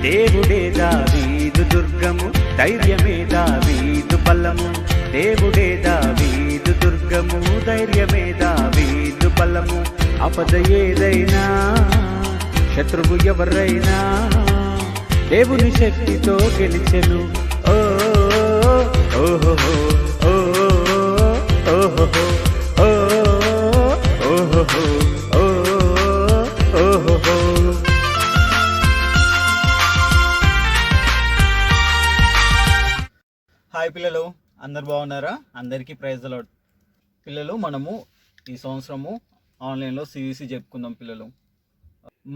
దేవుడే దావీదు దుర్గము, ధైర్యమే దావీదు బలము. దేవుడే దావీదు దుర్గము, ధైర్యమే దావీదు బలము. ఆపద ఏదైనా, శత్రువు ఎవరైనా దేవుని శక్తితో గెలిచెను. ఓ ఓహో ఓ ఓహో ఓహో ఓహో. హాయ్ పిల్లలు, అందరు బాగున్నారా? అందరికీ ప్రైజ్ ది లార్డ్. పిల్లలు, మనము ఈ సంవత్సరము ఆన్లైన్లో సివిసి చెప్పుకుందాం. పిల్లలు,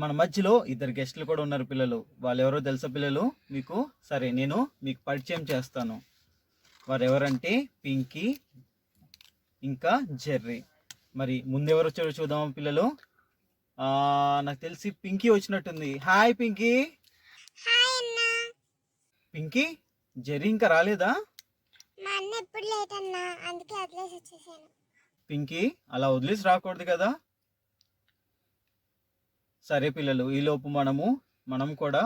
మన మధ్యలో ఇద్దరు గెస్టులు కూడా ఉన్నారు. పిల్లలు, వాళ్ళు ఎవరో తెలుసా పిల్లలు మీకు? సరే, నేను మీకు పరిచయం చేస్తాను. వారు ఎవరంటే పింకీ ఇంకా జెర్రీ. మరి ముందెవరు వచ్చారో చూద్దామా పిల్లలు? నాకు తెలిసి పింకీ వచ్చినట్టుంది. హాయ్ పింకీ. పింకీ, జెర్రీ ఇంకా రాలేదా? పింకీ, అలా వదిలేసి రాకూడదు కదా. సరే పిల్లలు, ఈలోపు మనం కూడా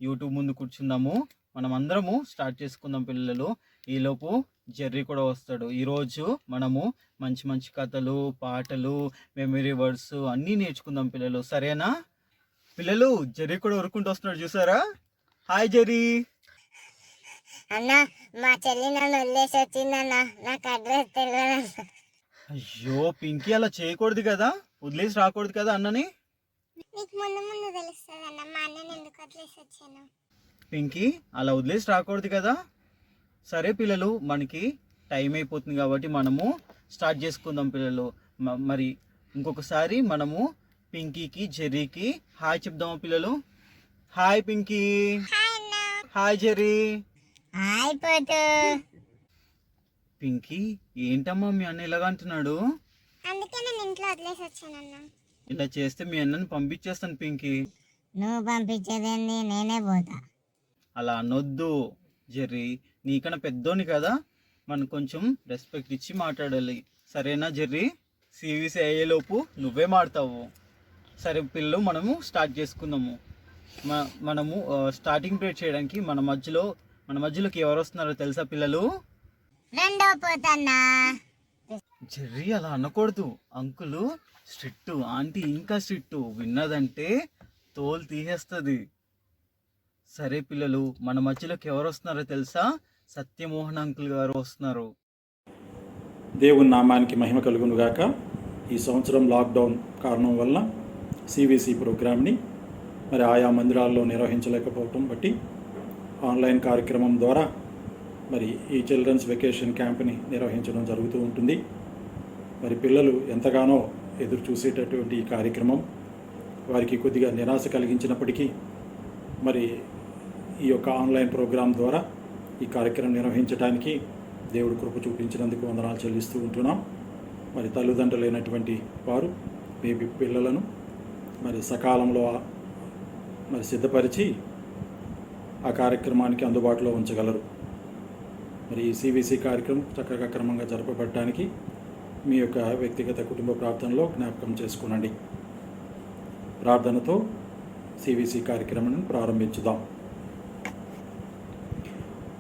యూట్యూబ్ ముందు కూర్చుందాము. మనం అందరము స్టార్ట్ చేసుకుందాం పిల్లలు. ఈలోపు జెర్రీ కూడా వస్తాడు. ఈరోజు మనము మంచి మంచి కథలు, పాటలు, మెమరీ వర్డ్స్ అన్నీ నేర్చుకుందాం పిల్లలు. సరేనా పిల్లలు? జెర్రీ కూడా ఉరుక్కుంటూ వస్తున్నాడు, చూసారా? Hi Jerry. అన్న, మా చెల్లి నన్ను వదిలేసి వచ్చిందన్న, నాకు అడ్రస్ తెలియదు. అయ్యో పింకీ, అలా చేయకూడదు కదా, వదిలేసి రాకూడదు కదా అన్నని. నీకు ముందు ముందు తెలుస్తుంది అన్న, మా అన్నని ఎందుకు వదిలేసి వచ్చాను. పింకీ, అలా వదిలేసి రాకూడదు కదా. సరే పిల్లలు, మనకి టైం అయిపోతుంది కాబట్టి మనము స్టార్ట్ చేసుకుందాం పిల్లలు. మరి ఇంకొకసారి మనము పింకీకి జెర్రీకి హాయ్ చెప్దామా పిల్లలు? Hi Pinky. Hi Jerry. Hi పోతు. పింకీ, ఏంటమ్మా మీ అన్న ఇలాగా అంటున్నాడు? అందుకే నేను ఇంట్లో వదిలేసి వచ్చానన్న. ఇలా చేస్తే మీ అన్నని పంపించేస్తాను పింకీ. నువ్వు పంపించేదేంది, నేనే పోతా. అలా అనొద్దు జెర్రీ, నీకన్నా పెద్దోని కదా, మనం కొంచెం రెస్పెక్ట్ ఇచ్చి మాట్లాడాలి. సరేనా జెర్రీ? సివిసి అయ్యేలోపు నువ్వే మాడతావు. సరే పిల్లలు, మనము స్టార్ట్ చేసుకుందాము. మనము స్టార్టింగ్ ప్రేర్ చేయడానికి మన మధ్యలోకి ఎవరు వస్తున్నారో తెలుసా పిల్లలు? రెండో పోతన్నా. జెర్రీ, అలా అనకూడదు. అంకులు స్ట్రిక్ట్, ఆంటీ ఇంకా స్ట్రిక్ట్. విన్నదంటే తోలు తీసేస్తుంది. సరే పిల్లలు, మన మధ్యలోకి ఎవరు వస్తున్నారో తెలుసా? సత్యమోహన్ అంకుల్ గారు వస్తున్నారు. దేవుని నామానికి మహిమ కలుగును గాక. ఈ సంవత్సరం లాక్డౌన్ కారణం వల్ల సివిసి ప్రోగ్రామ్ని మరి ఆయా మందిరాల్లో నిర్వహించలేకపోవటం బట్టి ఆన్లైన్ కార్యక్రమం ద్వారా మరి ఈ చిల్డ్రన్స్ వెకేషన్ క్యాంప్ని నిర్వహించడం జరుగుతూ ఉంటుంది. మరి పిల్లలు ఎంతగానో ఎదురు చూసేటటువంటి ఈ కార్యక్రమం వారికి కొద్దిగా నిరాశ కలిగించినప్పటికీ మరి ఈ యొక్క ఆన్లైన్ ప్రోగ్రాం ద్వారా ఈ కార్యక్రమం నిర్వహించడానికి దేవుడు కృప చూపించినందుకు వందనాలు చెల్లిస్తూ ఉంటున్నాం. మరి తల్లిదండ్రులైనటువంటి వారు బేబీ పిల్లలను మరి సకాలంలో మరి సిద్ధపరిచి ఆ కార్యక్రమానికి అందుబాటులో ఉంచగలరు. మరి ఈ సివిసి కార్యక్రమం చక్కగా క్రమంగా జరపబడటానికి మీ యొక్క వ్యక్తిగత కుటుంబ ప్రార్థనలో జ్ఞాపకం చేసుకునండి. ప్రార్థనతో సివిసి కార్యక్రమాన్ని ప్రారంభించుదాం.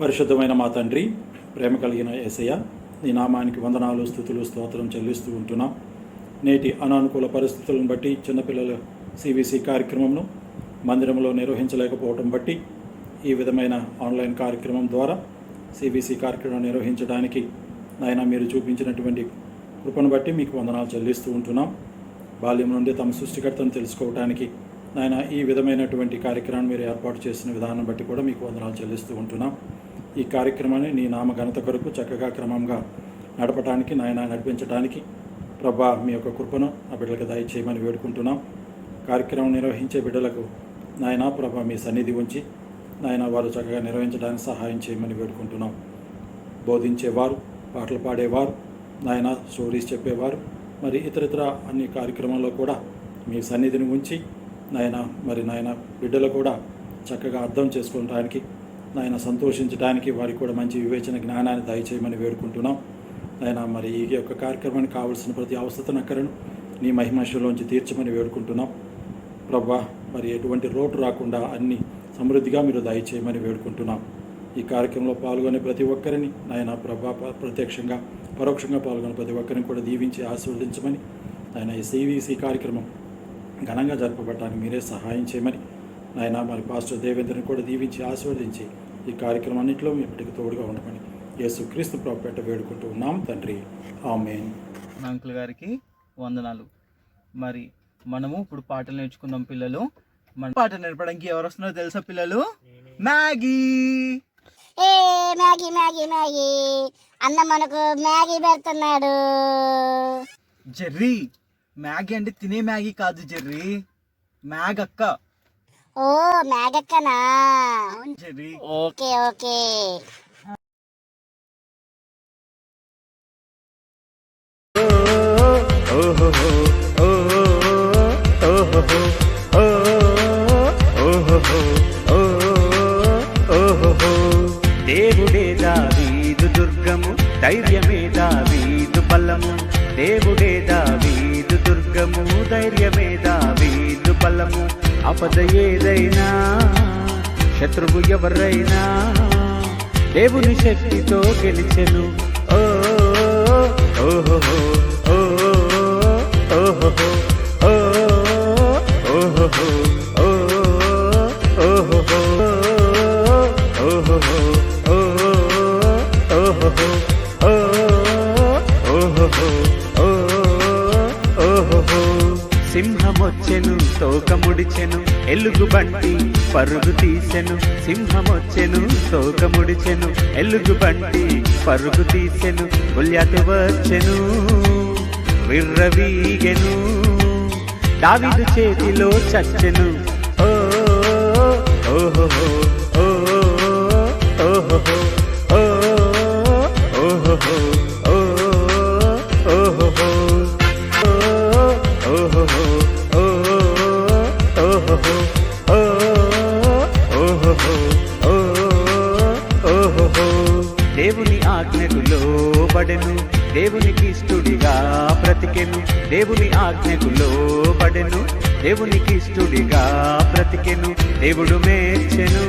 పరిశుద్ధమైన మా తండ్రి, ప్రేమ కలిగిన యేసయ్య, నీ నామానికి వందనాలు, స్తుతులు, స్తోత్రం చెల్లిస్తూ ఉంటున్నాం. నేటి అనానుకూల పరిస్థితులను బట్టి చిన్నపిల్లల సివిసి కార్యక్రమంను మందిరంలో నిర్వహించలేకపోవడం బట్టి ఈ విధమైన ఆన్లైన్ కార్యక్రమం ద్వారా సివిసి కార్యక్రమం నిర్వహించడానికి నాయన మీరు చూపించినటువంటి కృపను బట్టి మీకు వందనాలు చెల్లిస్తూ ఉంటున్నాం. బాల్యం నుండి తమ సృష్టికర్తను తెలుసుకోవడానికి నాయన ఈ విధమైనటువంటి కార్యక్రమాన్ని మీరు ఏర్పాటు చేసిన విధానం బట్టి కూడా మీకు వందనాలు చెల్లిస్తూ ఉంటున్నాం. ఈ కార్యక్రమాన్ని నీ నామ ఘనత కొరకు చక్కగా క్రమంగా నడపడానికి నాయన నడిపించడానికి ప్రభా మీ యొక్క కృపను ఆ బిడ్డలకు దయచేయమని వేడుకుంటున్నాం. కార్యక్రమం నిర్వహించే బిడ్డలకు నాయన ప్రభా మీ సన్నిధి ఉంచి నాయన వారు చక్కగా నిర్వహించడానికి సహాయం చేయమని వేడుకుంటున్నాం. బోధించేవారు, పాటలు పాడేవారు, నాయన స్టోరీస్ చెప్పేవారు, మరి ఇతరితర అన్ని కార్యక్రమాల్లో కూడా మీ సన్నిధిని ఉంచి నాయన బిడ్డలు కూడా చక్కగా అర్థం చేసుకోవడానికి నాయన సంతోషించడానికి వారికి కూడా మంచి వివేచన జ్ఞానాన్ని దయచేయమని వేడుకుంటున్నాం. నాయన మరి ఈ యొక్క కార్యక్రమానికి కావాల్సిన ప్రతి అవసరతను అక్కరను నీ మహిమశలోంచి తీర్చమని వేడుకుంటున్నాం. ప్రభా మరి ఎటువంటి లోటు రాకుండా అన్ని సమృద్ధిగా మీరు దయచేయమని వేడుకుంటున్నాం. ఈ కార్యక్రమంలో పాల్గొనే ప్రతి ఒక్కరిని నాయన ప్రభా ప్రత్యక్షంగా పరోక్షంగా పాల్గొనే ప్రతి ఒక్కరిని కూడా దీవించి ఆశీర్వదించమని ఆయన ఈ CVC కార్యక్రమం ఘనంగా జరపబడటానికి మీరే సహాయం చేయమని నాయన మరి పాస్టర్ దేవేంద్రని కూడా దీవించి ఆశీర్వదించి ఈ కార్యక్రమం అన్నింటిలో మీ ఇప్పటికి తోడుగా ఉండమని యేసుక్రీస్తు ప్రభు పేట వేడుకుంటూ ఉన్నాం తండ్రి, ఆమేన్. అంకుల్ గారికి వందనాలు. మరి మనము ఇప్పుడు పాటలు నేర్చుకుందాం పిల్లలు. మన పాట నేర్పడానికి ఎవరు వస్తున్నారో తెలుసా పిల్లలు? మ్యాగీ. ఏ మ్యాగీ మ్యాగీ మ్యాగీ అన్న మనకు మ్యాగీ పెడుతున్నాడు. జెర్రీ, మ్యాగీ అంటే తినే మ్యాగీ కాదు జెర్రీ, మ్యాగ్ అక్క. ఓ మ్యాగక్కనా? Jerry okay okay. దేవుడే దావీదు దుర్గము, ధైర్యమే దావీదు బలము. దేవుడే దావీదు దుర్గము, ధైర్యమే దావీదు బలము. ఆపద ఏదైనా, శత్రువు ఎవరైనా దేవుని శక్తితో గెలిచెను. ఓ ఓహో ఓ ఓహో ఓ ఓహో ఓ ఓహో సింహమొచ్చెను తోక ముడిచెను, ఎలుగుబంటి పరుగు తీసెను. సింహమొచ్చెను తోక ముడిచెను, ఎలుగుబంటి పరుగు తీసెను. గొల్యాతు వచ్చెను విర్రవీగెను, దావీదు చేతిలో చచ్చెను. ఓ ఓహో ఓ ఓహో ఓ ఓహో ఓ ఓహో దేవుని ఆజ్ఞకు లోబడెను, దేవునికి ఇష్టుడిగా బ్రతికెను. దేవుని ఆజ్ఞకు లోబడెను, దేవునికి ఇష్టుడిగా బ్రతికెను. దేవుడు మెచ్చెను,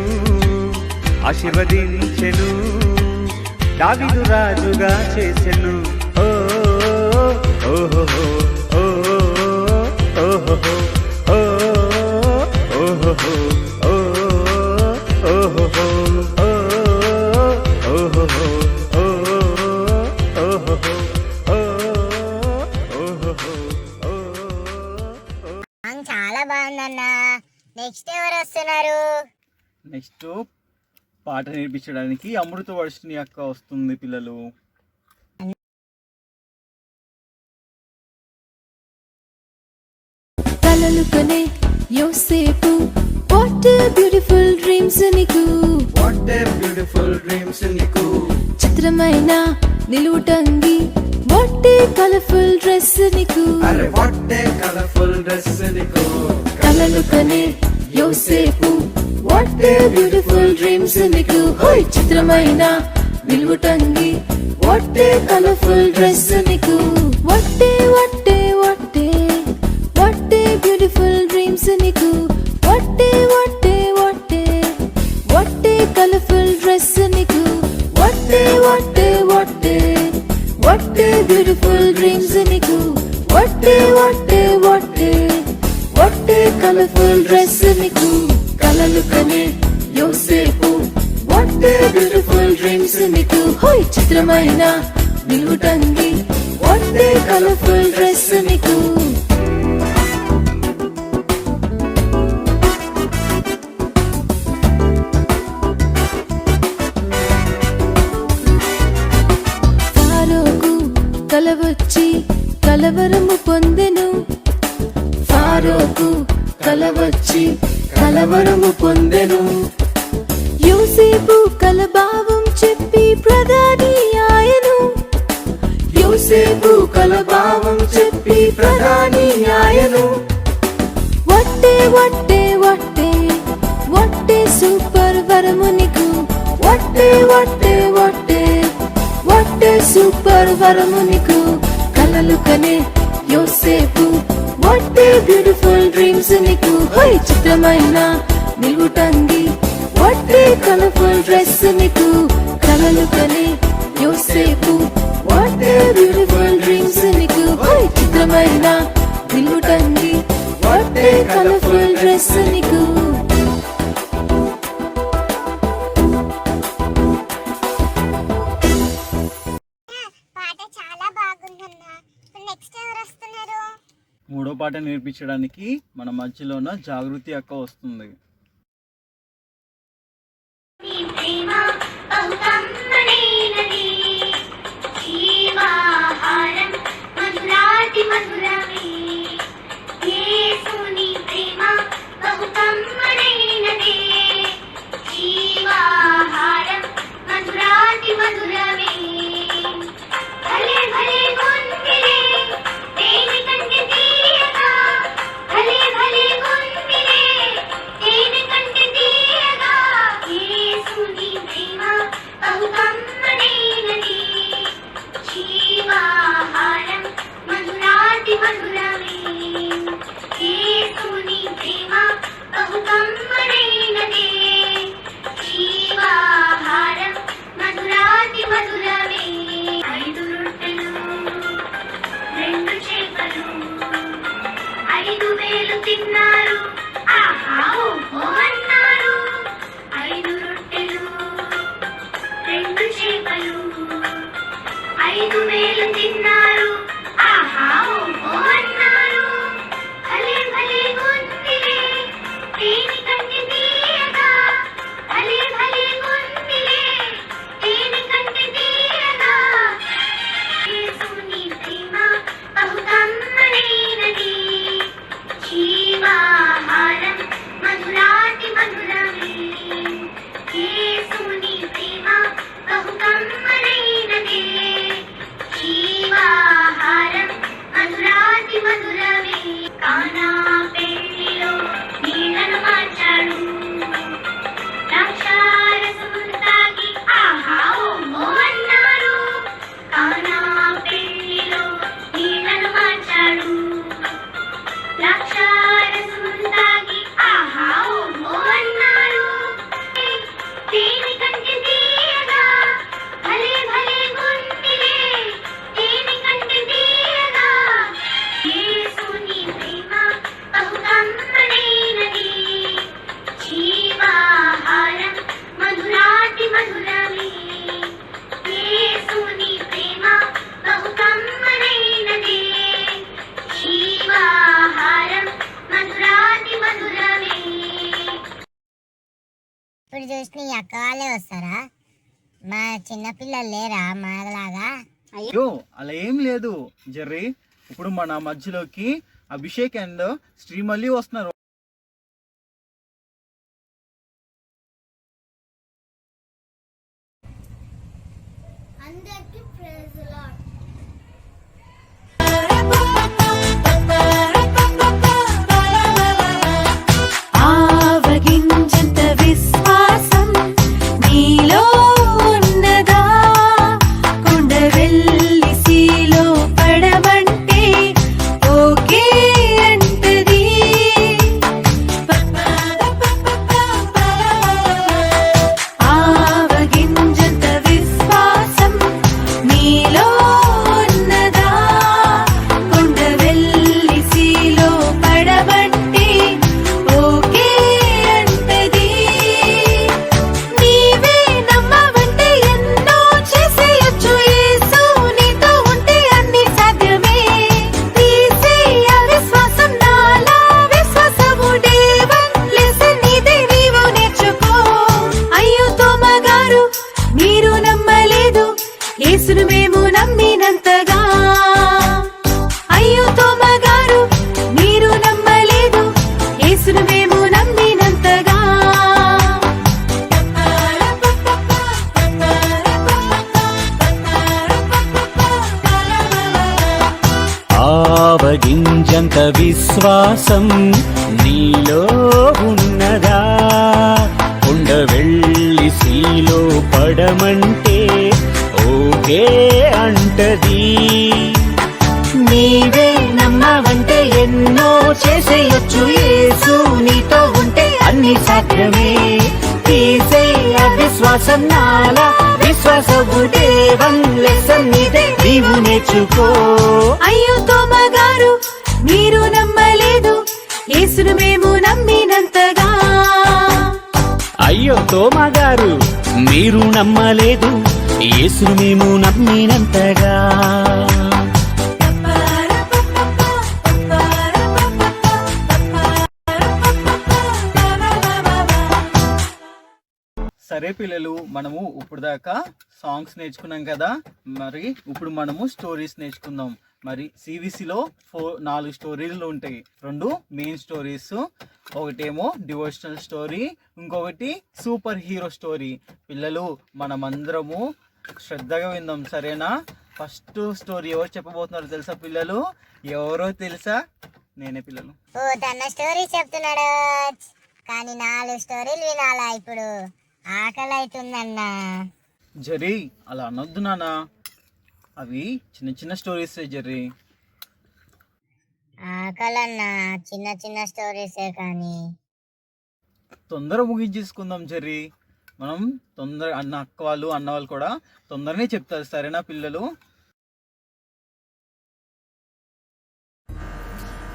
ఆశీర్వదించెను, దావీదు రాజుగా చేసెను. ఓ ఓహో ఓ ఓహో ఓ ఓహో ఓ ఓహో చాలా బాగుందన్నా. నెక్స్ట్ ఎవరు వస్తున్నారు? నెక్స్ట్ పాట నేర్పించడానికి అమృత వర్షిణి అక్క వస్తుంది పిల్లలు. కలలు కనే యోసేపు, what a beautiful dreams నీకు, What a beautiful dreams నీకు. చిత్రమైన నిలువుటంగి, what a colourful dress నీకు. అరే what a colourful dress నీకు. కలలు కనే యోసేపు, what a beautiful dreams నీకు. హోయ్ చిత్రమైన నిలువుటంగి, what a colourful dress నీకు. what a beautiful dreams నీకు. what a colourful dress నీకు. what a beautiful dreams నీకు. what a colourful dress నీకు. కలలు కనే యోసేపు, what a beautiful dreams నీకు. హోయ్ చిత్రమైన నిలువుటంగి, what a colourful dress నీకు. ఫారోకు కలవచ్చి కలవరము పొందెను. ఫారోకు కలవచ్చి కలవరము పొందెను. యోసేపు కలభావం చెప్పి ప్రధాని ఆయను. యోసేపు కలభావం చెప్పి ప్రధాని ఆయను. వట్టే సూపర్ వరము నీకు. వట్టే సూపర్ వరము నీకు. కలలు కనే యోసేపు, what a beautiful dreams నీకు. హోయ్ చిత్రమైన నిలువుటంగి, డ్రెస్ నీకు కలలు కనే యోసేపు వాట్ ఏ బ్యూటిఫుల్ డ్రీమ్స్ నీకు ఓయ్ చిత్రమైన నిలుటంగి వాట్ ఏ కలర్ఫుల్ డ్రెస్ నీకు పాట చాలా బాగుందన్నా. నెక్స్ట్ ఎవరు వస్తున్నారు? మూడో పాట నేర్పించడానికి మన మధ్యలోన జాగృతి అక్క వస్తుంది. నీ ప్రేమ బహు కమ్మనైనది, జీవాహారం మధురాతి మధురమే. యేసుని ప్రేమ బహు కమ్మనైనది, జీవాహారం మధురాతి మధురమే. భలే భలే గుందిరే దేని కంటే తీయగా, భలే భలే గుందిరే దేని కంటే తీయగా. యేసుని ప్రేమ బహు కమ్మనైనది, జీవాహారం మధురాతి మధురమే. యేసుని ప్రేమ బహు కమ్మనైనది, జీవాహారం మధురాతి మధురమే. 5 రొట్టెలు 2 చేపలు 5,000 తిన్నారు, ఆహా ఓహో అన్నారు. 5 రొట్టెలు 2 చేపలు 5,000 తిన్నారు, ఆహా ఓహో అన్నారు. భలే భలే గుందిరే దేని కంటే తీయగా, భలే భలే గుందిరే దేని కంటే తీయగా. యేసుని ప్రేమ బహు కమ్మనైనది, జీవాహారం మధురాతి మధురమే. యేసుని ప్రేమ బహు కమ్మనైనది, జీవాహారం మధురాతి మధురమే. కానా పెళ్లిలో నీళ్లను మార్చాడు, ద్రాక్షారసమును తాగి ఆహా ఓహో అన్నారు. కానా పెళ్లిలో నీళ్లను మార్చాడు, ద్రాక్షారసమును తాగి ఆహా ఓహో అన్నారు. దేని కంటే తీయగా, భలే భలే గుందిరే దేని కంటే తీయగా. యేసుని ప్రేమ బహు కమ్మనైనది, జీవాహారం మధురాతి మధురమే. యేసుని ప్రేమ బహు కమ్మనైనది, జీవాహారం మధురాతి మధురమే. ఇప్పుడు చూసిన ఈ అక్క వాళ్ళే వస్తారా? మా చిన్నపిల్లలు లేరా మాలాగా? అయ్యో అలా ఏం లేదు జెర్రీ. ఇప్పుడు మన మధ్యలోకి అభిషేక్ అండ్ శ్రీమల్లి వస్తున్నారు. అందరికీ ప్రైజ్ లార్డ్. ఆవగింజంత విశ్వాసం నీలో ఉన్నదా, కొండ వెళ్ళి సీలో పడమంటే ఓకే అంటది. ఆవగింజంత విశ్వాసం నీలో ఉన్నదా, కొండ వెళ్ళి సీలో పడమంటే ఓకే అంటది. నీవే నమ్మవంటే ఎన్నో చేసేయొచ్చు, యేసు నీతో ఉంటే అన్ని సాధ్యమే. తీసే అవిశ్వాసం నాలా విశ్వాసము దేవన్ లెసన్ ఇదే నీవు నేర్చుకో. అయ్యో తోమగారు మీరు నమ్మలేదు యేసును మేము నమ్మినంతగా. అయ్యో తోమగారు మీరు నమ్మలేదు యేసును మేము నమ్మినంతగా. ఆవగింజంత విశ్వాసం నీలో ఉన్నదా, కొండ వెళ్ళి సీలో పడమంటే ఓకే అంటది. నీవే నమ్మవంటే ఎన్నో చేసేయొచ్చు, యేసు నీతో ఉంటే అన్ని సాధ్యమే. తీసే అవిశ్వాసం ప్రసన్నాల విశ్వాసపు దేవన్ లెసన్ ఇదే నీవు నేర్చుకో. అయ్యో తోమగారు మీరు నమ్మలేదు యేసును మేము నమ్మినంతగా. అయ్యో తోమగారు మీరు నమ్మలేదు యేసును మేము నమ్మినంతగా. సరే పిల్లలు, మనము ఇప్పుడు దాకా సాంగ్స్ నేర్చుకున్నాం కదా, మరి ఇప్పుడు మనము స్టోరీస్ నేర్చుకుందాం. మరి సివిసిలో 4 స్టోరీలు ఉంటాయి. 2 మెయిన్ స్టోరీస్, ఒకటేమో డివోషనల్ స్టోరీ, ఇంకొకటి సూపర్ హీరో స్టోరీ. పిల్లలు మనమందరము శ్రద్ధగా విందాం, సరేనా? ఫస్ట్ స్టోరీ ఎవరు చెప్పబోతున్నారో తెలుసా పిల్లలు? ఎవరో తెలుసా? నేనే పిల్లలు. ఓ తన స్టోరీ చెప్తున్నాడు, కానీ 4 స్టోరీలు వినాలా ఇప్పుడు? ఆకలి అవుతుందన్నా. జరీ అలా అనొద్దు నాన్న, అవి చిన్న చిన్న స్టోరీస్ జరీ. ఆకలన్నా, చిన్న చిన్న స్టోరీసే కానీ. తొందర ముగించేసుకుందాం జరీ. మనం తొందర అక్క వాళ్ళు అన్న వాళ్ళు కూడా తొందరనే చెప్తారు, సరేనా పిల్లలు?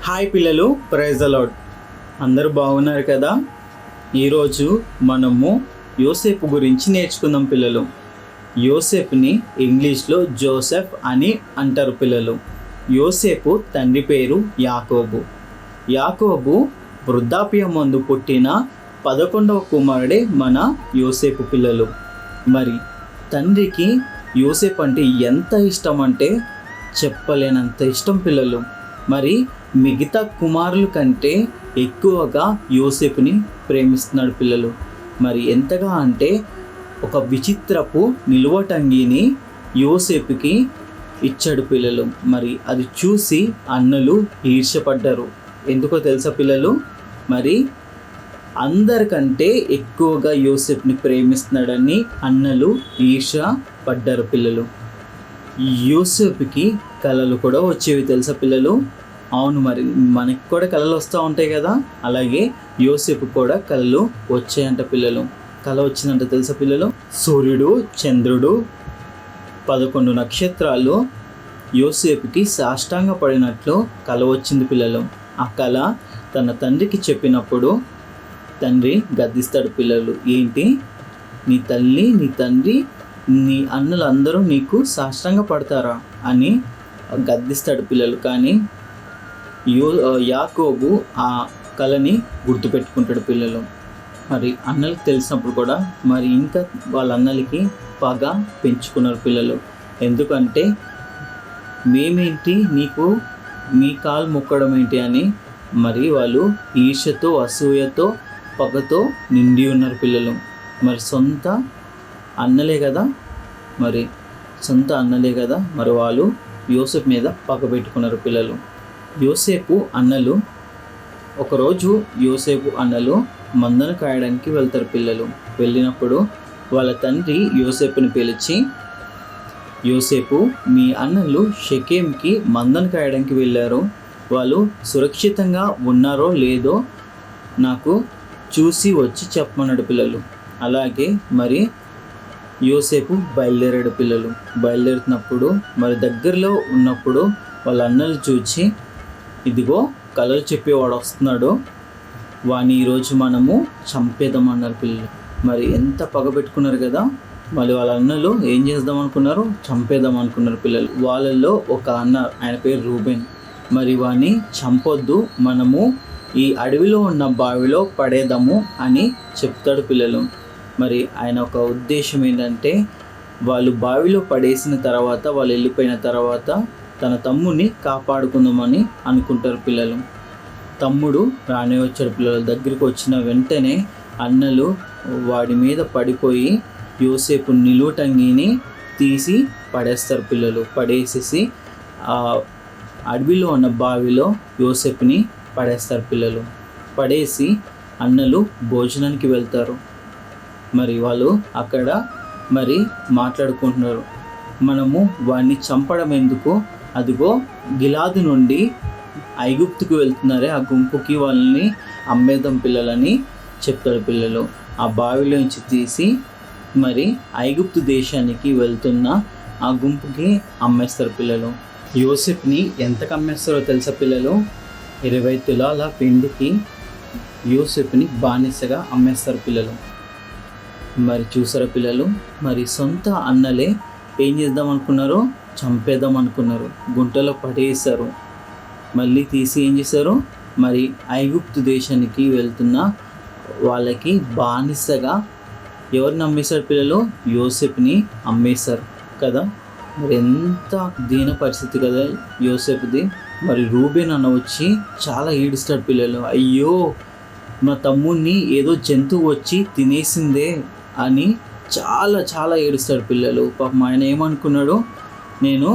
హాయ్ పిల్లలు, ప్రైజ్ ది లార్డ్. అందరూ బాగున్నారు కదా? ఈరోజు మనము యోసేపు గురించి నేర్చుకుందాం పిల్లలు. యోసేపుని ఇంగ్లీష్లో జోసెఫ్ అని అంటారు పిల్లలు. యోసేపు తండ్రి పేరు యాకోబు. యాకోబు వృద్ధాప్యం ముందు పుట్టిన 11వ కుమారుడే మన యోసేపు పిల్లలు. మరి తండ్రికి యోసేపు అంటే ఎంత ఇష్టం అంటే చెప్పలేనంత ఇష్టం పిల్లలు. మరి మిగతా కుమారుల కంటే ఎక్కువగా యోసేపుని ప్రేమిస్తున్నాడు పిల్లలు. మరి ఎంతగా అంటే ఒక విచిత్రపు నిలువటంగిని యోసేపుకి ఇచ్చాడు పిల్లలు. మరి అది చూసి అన్నలు ఈర్ష్యపడ్డారు. ఎందుకో తెలుసా పిల్లలు? మరి అందరికంటే ఎక్కువగా యోసేపుని ప్రేమిస్తున్నాడని అన్నలు ఈర్ష్య పడ్డారు పిల్లలు. యోసేపుకి కళలు కూడా వచ్చేవి తెలుసా పిల్లలు? అవును, మరి మనకి కూడా కళలు వస్తూ ఉంటాయి కదా, అలాగే యోసేపు కూడా కళలు వచ్చాయంట పిల్లలు. కళ వచ్చిందంట తెలుసా పిల్లలు? సూర్యుడు, చంద్రుడు, 11 నక్షత్రాలు యోసేపుకి సాష్టాంగ పడినట్లు కళ వచ్చింది పిల్లలు. ఆ కళ తన తండ్రికి చెప్పినప్పుడు తండ్రి గద్దిస్తాడు పిల్లలు. ఏంటి, నీ తల్లి, నీ తండ్రి, నీ అన్నలు అందరూ నీకు సాష్టాంగ పడతారా అని గద్దిస్తాడు పిల్లలు. కానీ యాకోబు ఆ కళని గుర్తుపెట్టుకుంటాడు పిల్లలు. మరి అన్నలకు తెలిసినప్పుడు కూడా మరి ఇంకా వాళ్ళ అన్నలకి బాగా పెంచుకున్నారు పిల్లలు. ఎందుకంటే మేమేంటి నీకు మీ కాలు మొక్కడం ఏంటి అని మరి వాళ్ళు ఈర్ష్యతో, అసూయతో, పగతో నిండి ఉన్నారు పిల్లలు. మరి సొంత అన్నలే కదా, మరి వాళ్ళు యోసేపు మీద పగ పెట్టుకున్నారు పిల్లలు. యోసేపు అన్నలు ఒకరోజు మందను కాయడానికి వెళ్తారు పిల్లలు. వెళ్ళినప్పుడు వాళ్ళ తండ్రి యోసేపుని పిలిచి, యోసేపు, మీ అన్నలు షెకెంకి మందను కాయడానికి వెళ్ళారు, వాళ్ళు సురక్షితంగా ఉన్నారో లేదో నాకు చూసి వచ్చి చెప్పమన్నాడు పిల్లలు. అలాగే మరి యోసేపు బయలుదేరాడు పిల్లలు. బయలుదేరుతున్నప్పుడు మరి దగ్గరలో ఉన్నప్పుడు వాళ్ళ అన్నలు చూచి, ఇదిగో కళలు చెప్పేవాడు వస్తున్నాడు, వాని ఈరోజు మనము చంపేద్దామన్నారు పిల్లలు. మరి ఎంత పగ పెట్టుకున్నారు కదా. మళ్ళీ వాళ్ళ అన్నలు ఏం చేద్దాం అనుకున్నారు? చంపేద్దాం అనుకున్నారు పిల్లలు. వాళ్ళల్లో ఒక అన్న, ఆయన పేరు రూబెన్. మరి వాని చంపొద్దు, మనము ఈ అడవిలో ఉన్న బావిలో పడేద్దాము అని చెప్తాడు పిల్లలు. మరి ఆయన ఒక ఉద్దేశం ఏంటంటే, వాళ్ళు బావిలో పడేసిన తర్వాత, వాళ్ళు వెళ్ళిపోయిన తర్వాత తన తమ్ముడిని కాపాడుకుందామని అనుకుంటారు పిల్లలు. తమ్ముడు రానే వచ్చాడు పిల్లల దగ్గరికి. వచ్చిన వెంటనే అన్నలు వాడి మీద పడిపోయి యోసేపు నిలువటంగిని తీసి పడేస్తారు పిల్లలు. పడేసేసి ఆ అడవిలో ఉన్న బావిలో యోసేపుని పడేస్తారు పిల్లలు. పడేసి అన్నలు భోజనానికి వెళ్తారు. మరి వాళ్ళు అక్కడ మరి మాట్లాడుకుంటున్నారు, మనము వాడిని చంపడం ఎందుకు, అదిగో గిలాదు నుండి ఐగుప్తుకు వెళ్తున్నారే, ఆ గుంపుకి వాళ్ళని అమ్మేద్దాం పిల్లలని చెప్తారు పిల్లలు. ఆ బావిలోంచి తీసి మరి ఐగుప్తు దేశానికి వెళ్తున్న ఆ గుంపుకి అమ్మేస్తారు పిల్లలు. యోసెఫ్ని ఎంతకు అమ్మేస్తారో తెలుసా పిల్లలు? 20 తులాల వెండికి యోసెఫ్ని బానిసగా అమ్మేస్తారు పిల్లలు. మరి చూసారా పిల్లలు, మరి సొంత అన్నలే ఏం చేద్దాం అనుకున్నారు? చంపేద్దాం అనుకున్నారు, గుంటలో పడేశారు. మళ్ళీ తీసి ఏం చేశారు? మరి ఐగుప్తు దేశానికి వెళ్తున్న వాళ్ళకి బానిసగా ఎవరిని అమ్మేశారు పిల్లలు? యోసెఫ్ని అమ్మేశారు కదా. మరి ఎంత దీన పరిస్థితి కదా యోసెఫ్ది. మరి రూబేన్ అన్న వచ్చి చాలా ఏడుస్తాడు పిల్లలు. అయ్యో, మా తమ్ముడిని ఏదో జంతువు వచ్చి తినేసిందే అని చాలా చాలా ఏడుస్తాడు పిల్లలు. పాపం ఆయన ఏమనుకున్నాడు? నేను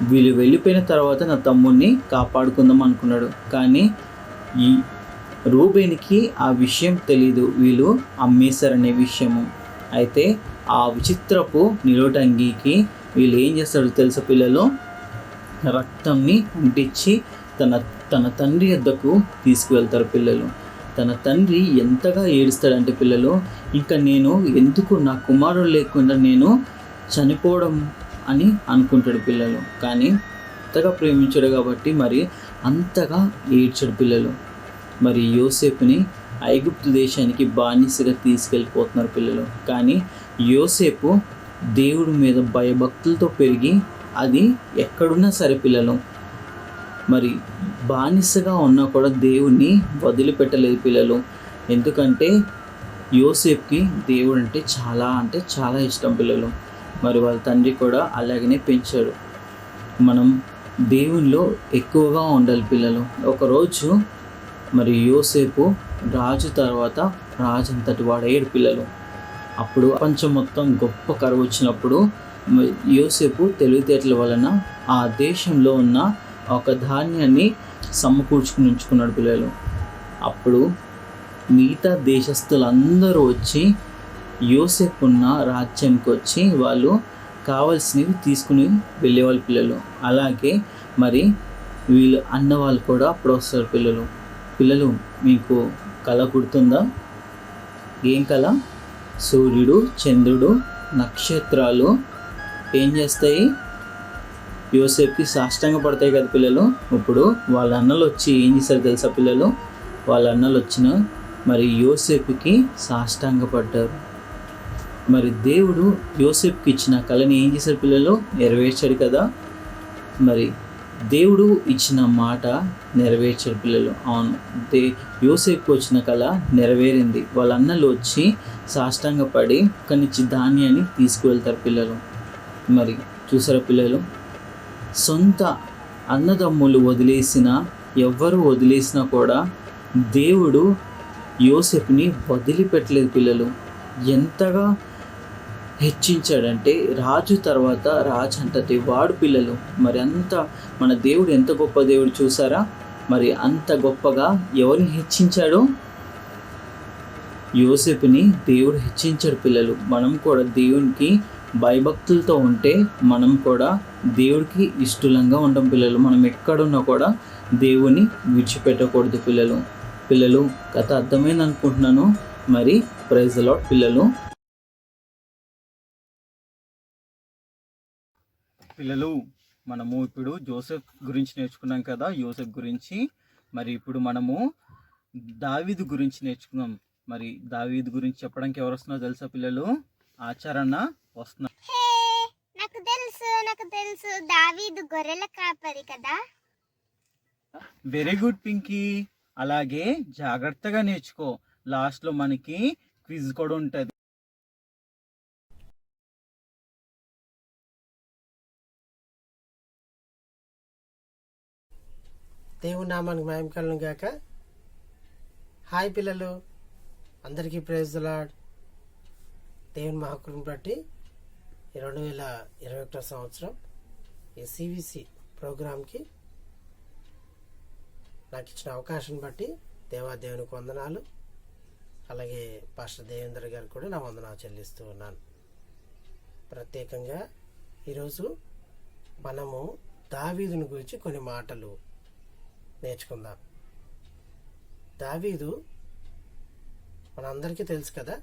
వీళ్ళు వెళ్ళిపోయిన తర్వాత నా తమ్ముడిని కాపాడుకుందాం అనుకున్నాడు. కానీ ఈ రూబేన్కి ఆ విషయం తెలీదు, వీళ్ళు అమ్మేశారనే విషయము. అయితే ఆ విచిత్రపు నిలువటంగికి వీళ్ళు ఏం చేస్తారో తెలుసా పిల్లలు? రక్తంని అంటించి తన తండ్రి వద్దకు తీసుకువెళ్తారు పిల్లలు. తన తండ్రి ఎంతగా ఏడుస్తాడంటే పిల్లలు, ఇంకా నేను ఎందుకు, నా కుమారుడు లేకుండా నేను చనిపోవడం అని అనుకుంటాడు పిల్లలు. కానీ అంతగా ప్రేమించాడు కాబట్టి మరి అంతగా ఏడ్చాడు పిల్లలు. మరి యోసేపుని ఐగుప్తు దేశానికి బానిసగా తీసుకెళ్ళిపోతున్నారు పిల్లలు. కానీ యోసేపు దేవుడి మీద భయభక్తులతో పెరిగి అది ఎక్కడున్నా సరే పిల్లలు, మరి బానిసగా ఉన్నా కూడా దేవుణ్ణి వదిలిపెట్టలేదు పిల్లలు. ఎందుకంటే యోసేపుకి దేవుడు అంటే చాలా ఇష్టం పిల్లలు. మరి వాళ్ళ తండ్రి కూడా అలాగనే పెంచాడు. మనం దేవునిలో ఎక్కువగా ఉండాలి పిల్లలు. ఒకరోజు మరి యోసేపు రాజు తర్వాత రాజు అంతటి వాడయ్యాడు పిల్లలు. అప్పుడు ప్రపంచం మొత్తం గొప్ప కరువు వచ్చినప్పుడు యోసేపు తెలివితేటల వలన ఆ దేశంలో ఉన్న ఒక ధాన్యాన్ని సమకూర్చుకుని ఉంచుకున్నాడు పిల్లలు. అప్పుడు మిగతా దేశస్తులందరూ వచ్చి యోసేపు ఉన్న రాజ్యానికి వచ్చి వాళ్ళు కావాల్సినవి తీసుకుని వెళ్ళేవాళ్ళు పిల్లలు. అలాగే మరి వీళ్ళు అన్నవాళ్ళు కూడా అప్పుడు వస్తారు పిల్లలు. మీకు కళ గుర్తుందా? ఏం కళ? సూర్యుడు, చంద్రుడు, నక్షత్రాలు ఏం చేస్తాయి? యోసేపుకి సాష్టాంగ పడతాయి కదా పిల్లలు. ఇప్పుడు వాళ్ళ అన్నలు వచ్చి ఏం చేశారు తెలుసా పిల్లలు? వాళ్ళ అన్నలు వచ్చిన మరి యోసేపుకి సాష్టాంగ పడ్డారు. మరి దేవుడు యోసేపుకి ఇచ్చిన కళని ఏం చేశారు పిల్లలు? నెరవేర్చాడు కదా. మరి దేవుడు ఇచ్చిన మాట నెరవేర్చాడు పిల్లలు. అవును, యోసేపుకి వచ్చిన కళ నెరవేరింది. వాళ్ళ అన్నలు వచ్చి సాష్టాంగ పడి అక్కడి నుంచి ధాన్యాన్ని తీసుకువెళ్తారు పిల్లలు. మరి చూసారా పిల్లలు, సొంత అన్నదమ్ములు ఎవ్వరు వదిలేసినా కూడా దేవుడు యోసేపుని వదిలిపెట్టలేదు పిల్లలు. ఎంతగా హెచ్చించాడంటే రాజు తర్వాత రాజు అంతటి వాడు పిల్లలు. మరి మన దేవుడు ఎంత గొప్ప దేవుడు చూసారా. మరి అంత గొప్పగా ఎవరిని హెచ్చించాడు? యోసేపుని దేవుడు హెచ్చించాడు పిల్లలు. మనం కూడా దేవునికి భయభక్తులతో ఉంటే మనం కూడా దేవుడికి ఇష్టలంగా ఉంటాం పిల్లలు. మనం ఎక్కడున్నా కూడా దేవుని విడిచిపెట్టకూడదు పిల్లలు. కథ అర్థమైంది అనుకుంటున్నాను. మరి ప్రైజ్ ది లార్డ్ పిల్లలు. మనము ఇప్పుడు జోసెఫ్ గురించి నేర్చుకున్నాం కదా, యోసెఫ్ గురించి. మరి ఇప్పుడు మనము దావీదు గురించి నేర్చుకున్నాం. మరి దావీదు గురించి చెప్పడానికి ఎవరు వస్తున్నారో తెలుసా పిల్లలు? ఆచారణ వస్తున్నారు. నాకు తెలుసు దావీదు గొర్రెల కాపరి కదా. Very good Pinky. అలాగే జాగ్రత్తగా నేర్చుకో, లాస్ట్ లో మనకి క్విజ్ కూడా ఉంటది. దేవుని నామానికి మహిమ కలుగును గాక. హాయ్ పిల్లలు, అందరికీ ప్రైజ్ ది లార్డ్. దేవుని మహాకృపను బట్టి 2021 సంవత్సరం ఈ సివిసి ప్రోగ్రాంకి నాకు ఇచ్చిన అవకాశం బట్టి దేవాదేవునికి వందనాలు. అలాగే పాస్టర్ దేవేంద్ర గారికి కూడా నా వందనాలు చెల్లిస్తూ ఉన్నాను. ప్రత్యేకంగా ఈరోజు మనము దావీదుని గురించి కొన్ని మాటలు నేర్చుకుందాం. దావీదు మనందరికీ తెలుసు కదా.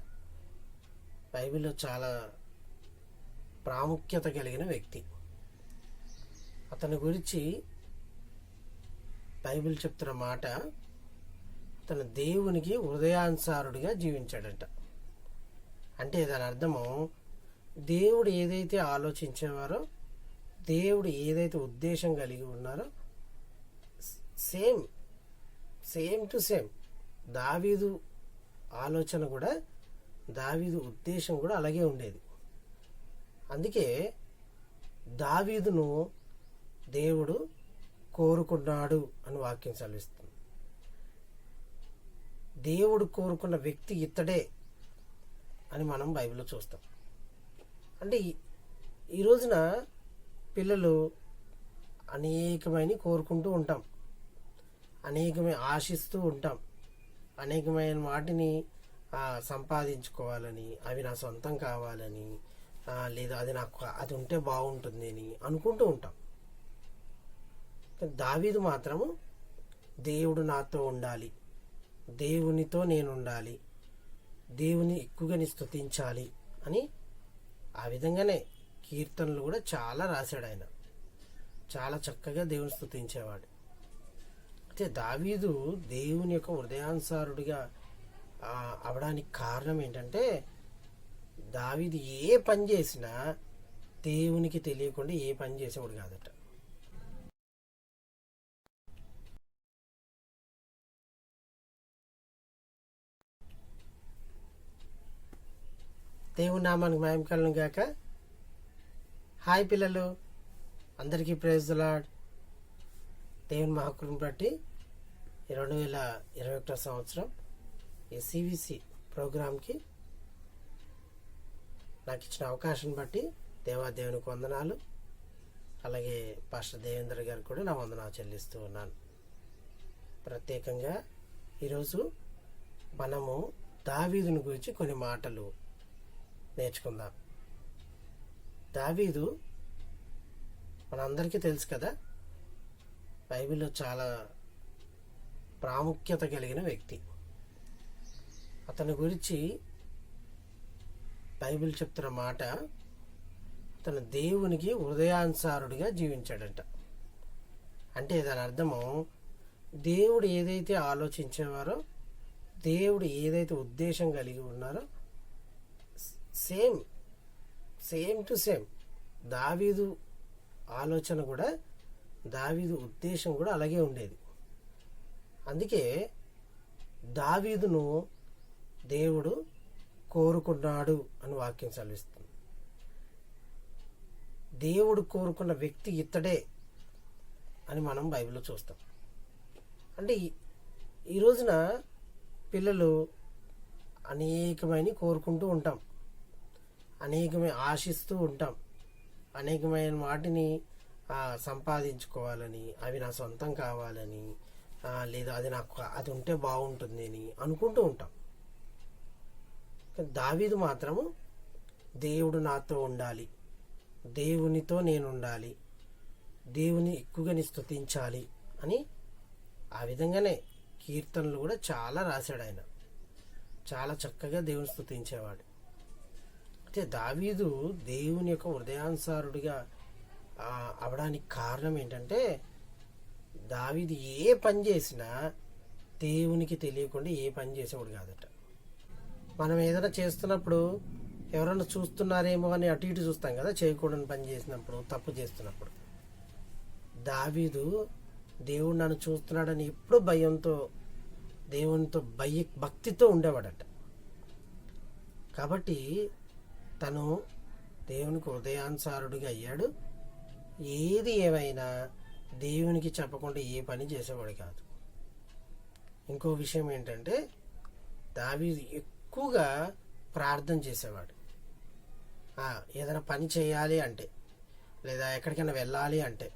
బైబిల్లో చాలా ప్రాముఖ్యత కలిగిన వ్యక్తి. అతని గురించి బైబిల్ చెప్తున్న మాట, అతను దేవునికి హృదయానుసారుడిగా జీవించాడట. అంటే దాని అర్థము, దేవుడు ఏదైతే ఆలోచించేవారో, దేవుడు ఏదైతే ఉద్దేశం కలిగి ఉన్నారో సేమ్ టు సేమ్ దావీదు ఆలోచన కూడా, దావీదు ఉద్దేశం కూడా అలాగే ఉండేది. అందుకే దావీదును దేవుడు కోరుకున్నాడు అని వాక్యం సెలవిస్తుంది. దేవుడు కోరుకున్న వ్యక్తి ఇతడే అని మనం బైబిల్లో చూస్తాం. అంటే ఈ రోజున పిల్లలు అనేకమైన కోరుకుంటూ ఉంటాం, అనేకమైన ఆశిస్తూ ఉంటాం, అనేకమైన వాటిని సంపాదించుకోవాలని, అవి నా సొంతం కావాలని, లేదా అది ఉంటే బాగుంటుంది అని అనుకుంటూ ఉంటాం. దావీదు మాత్రము దేవుడు నాతో ఉండాలి, దేవునితో నేను ఉండాలి, దేవుని ఎక్కువగా స్తుతించాలి అని ఆ విధంగానే కీర్తనలు కూడా చాలా రాశాడు. ఆయన చాలా చక్కగా దేవుని స్తుతించేవాడు. అయితే దావీదు దేవుని యొక్క హృదయానుసారుడిగా అవడానికి కారణం ఏంటంటే, దావీదు ఏ పని చేసినా దేవునికి తెలియకుండా ఏ పని చేసేవాడు కాదట. దేవుని నామానికి మహిమ కలుగును గాక. హాయ్ పిల్లలు, అందరికీ ప్రైజ్ ది లార్డ్. దేవుని మహాకృపను బట్టి 2021 సంవత్సరం ఈ సివిసి ప్రోగ్రాంకి నాకు ఇచ్చిన అవకాశం బట్టి దేవునికి వందనాలు. అలాగే పాస్టర్ దేవేంద్ర గారికి కూడా నా వందనాలు చెల్లిస్తూ ఉన్నాను. ప్రత్యేకంగా ఈరోజు మనము దావీదుని గురించి కొన్ని మాటలు నేర్చుకుందాం. దావీదు మనందరికీ తెలుసు కదా, బైబిల్లో చాలా ప్రాముఖ్యత కలిగిన వ్యక్తి. అతని గురించి బైబిల్ చెప్తున్న మాట, అతను దేవునికి హృదయానుసారుడిగా జీవించాడట. అంటే దాని అర్థము, దేవుడు ఏదైతే ఆలోచించేవారో, దేవుడు ఏదైతే ఉద్దేశం కలిగి ఉన్నారో సేమ్ టు సేమ్ దావీదు ఆలోచన కూడా, దావీదు ఉద్దేశం కూడా అలాగే ఉండేది. అందుకే దావీదును దేవుడు కోరుకున్నాడు అని వాక్యం సెలవిస్తుంది. దేవుడు కోరుకున్న వ్యక్తి ఇతడే అని మనం బైబిల్లో చూస్తాం. అంటే ఈ రోజున పిల్లలు అనేకమైన కోరుకుంటూ ఉంటాం, అనేకమైన ఆశిస్తూ ఉంటాం, అనేకమైన వాటిని సంపాదించుకోవాలని, అవి నా సొంతం కావాలని, లేదా అది ఉంటే బాగుంటుంది అని అనుకుంటూ ఉంటాం. దావీదు మాత్రము దేవుడు నాతో ఉండాలి, దేవునితో నేను ఉండాలి, దేవుని ఎక్కువగా స్తుతించాలి అని ఆ విధంగానే కీర్తనలు కూడా చాలా రాశాడు. ఆయన చాలా చక్కగా దేవుని స్తుతించేవాడు. అయితే దావీదు దేవుని యొక్క హృదయానుసారుడిగా అవడానికి కారణం ఏంటంటే, దావీదు ఏ పని చేసినా దేవునికి తెలియకుండా ఏ పని చేసేవాడు కాదట. మనం ఏదైనా చేస్తున్నప్పుడు ఎవరైనా చూస్తున్నారేమో అని అటు ఇటు చూస్తాం కదా, చేయకూడని పని చేసినప్పుడు, తప్పు చేస్తున్నప్పుడు. దావీదు దేవుడు నన్ను చూస్తున్నాడని ఎప్పుడు భయంతో, దేవునితో భక్తితో ఉండేవాడట. కాబట్టి తను దేవునికి హృదయానుసారుడిగా అయ్యాడు. ఏది ఏమైనా దేవునికి చెప్పకుండా ఏ పని చేసేవాడు కాదు. ఇంకో విషయం ఏంటంటే, దావీదు ఎక్కువగా ప్రార్థన చేసేవాడు. ఏదైనా పని చేయాలి అంటే, లేదా ఎక్కడికైనా వెళ్ళాలి అంటే,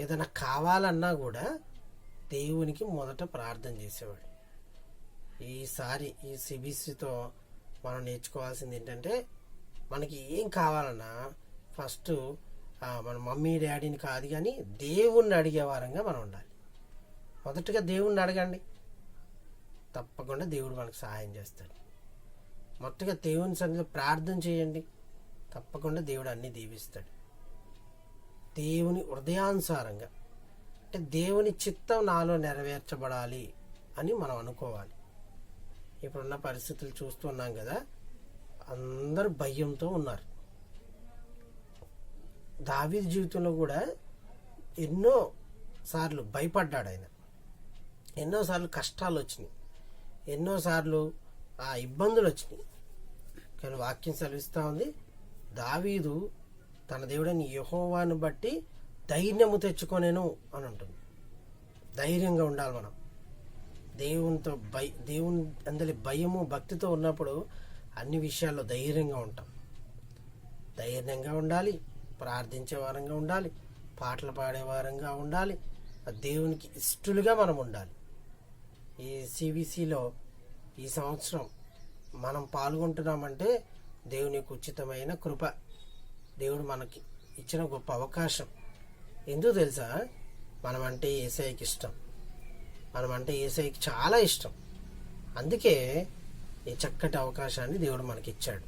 ఏదైనా కావాలన్నా కూడా దేవునికి మొదట ప్రార్థన చేసేవాడు. ఈసారి ఈ సిబిసితో మనం నేర్చుకోవాల్సింది ఏంటంటే, మనకి ఏం కావాలన్నా ఫస్ట్ మన మమ్మీ డాడీని కాదు కానీ దేవుణ్ణి అడిగే వారంగా మనం ఉండాలి. మొదటగా దేవుణ్ణి అడగండి, తప్పకుండా దేవుడు మనకు సహాయం చేస్తాడు. మొట్టగా దేవుని సన్నిధిలో ప్రార్థన చేయండి, తప్పకుండా దేవుడు అన్ని దీవిస్తాడు. దేవుని హృదయానుసారంగా, అంటే దేవుని చిత్తం నాలో నెరవేర్చబడాలి అని మనం అనుకోవాలి. ఇప్పుడున్న పరిస్థితులు చూస్తున్నాం కదా, అందరూ భయంతో ఉన్నారు. దావీదు జీవితంలో కూడా ఎన్నో సార్లు భయపడ్డాడు ఆయన, ఎన్నోసార్లు కష్టాలు వచ్చినాయి, ఎన్నోసార్లు ఆ ఇబ్బందులు వచ్చినాయి. కానీ వాక్యం సెలవిస్తూ ఉంది, దావీదు తన దేవుడని యెహోవాను బట్టి ధైర్యము తెచ్చుకొనేను అని ఉంటుంది. ధైర్యంగా ఉండాలి మనం. దేవుని అందరి భయము భక్తితో ఉన్నప్పుడు అన్ని విషయాల్లో ధైర్యంగా ఉంటాం. ధైర్యంగా ఉండాలి, ప్రార్థించే వారంగా ఉండాలి, పాటలు పాడే వారంగా ఉండాలి, దేవునికి ఇష్టలుగా మనం ఉండాలి. ఈ సివిసిలో ఈ సంవత్సరం మనం పాల్గొంటున్నామంటే దేవుని యొక్క ఉచితమైన కృప, దేవుడు మనకి ఇచ్చిన గొప్ప అవకాశం. ఎందుకు తెలుసా? మనమంటే యేసయ్యకి ఇష్టం, మనమంటే యేసయ్యకి చాలా ఇష్టం. అందుకే ఈ చక్కటి అవకాశాన్ని దేవుడు మనకి ఇచ్చాడు.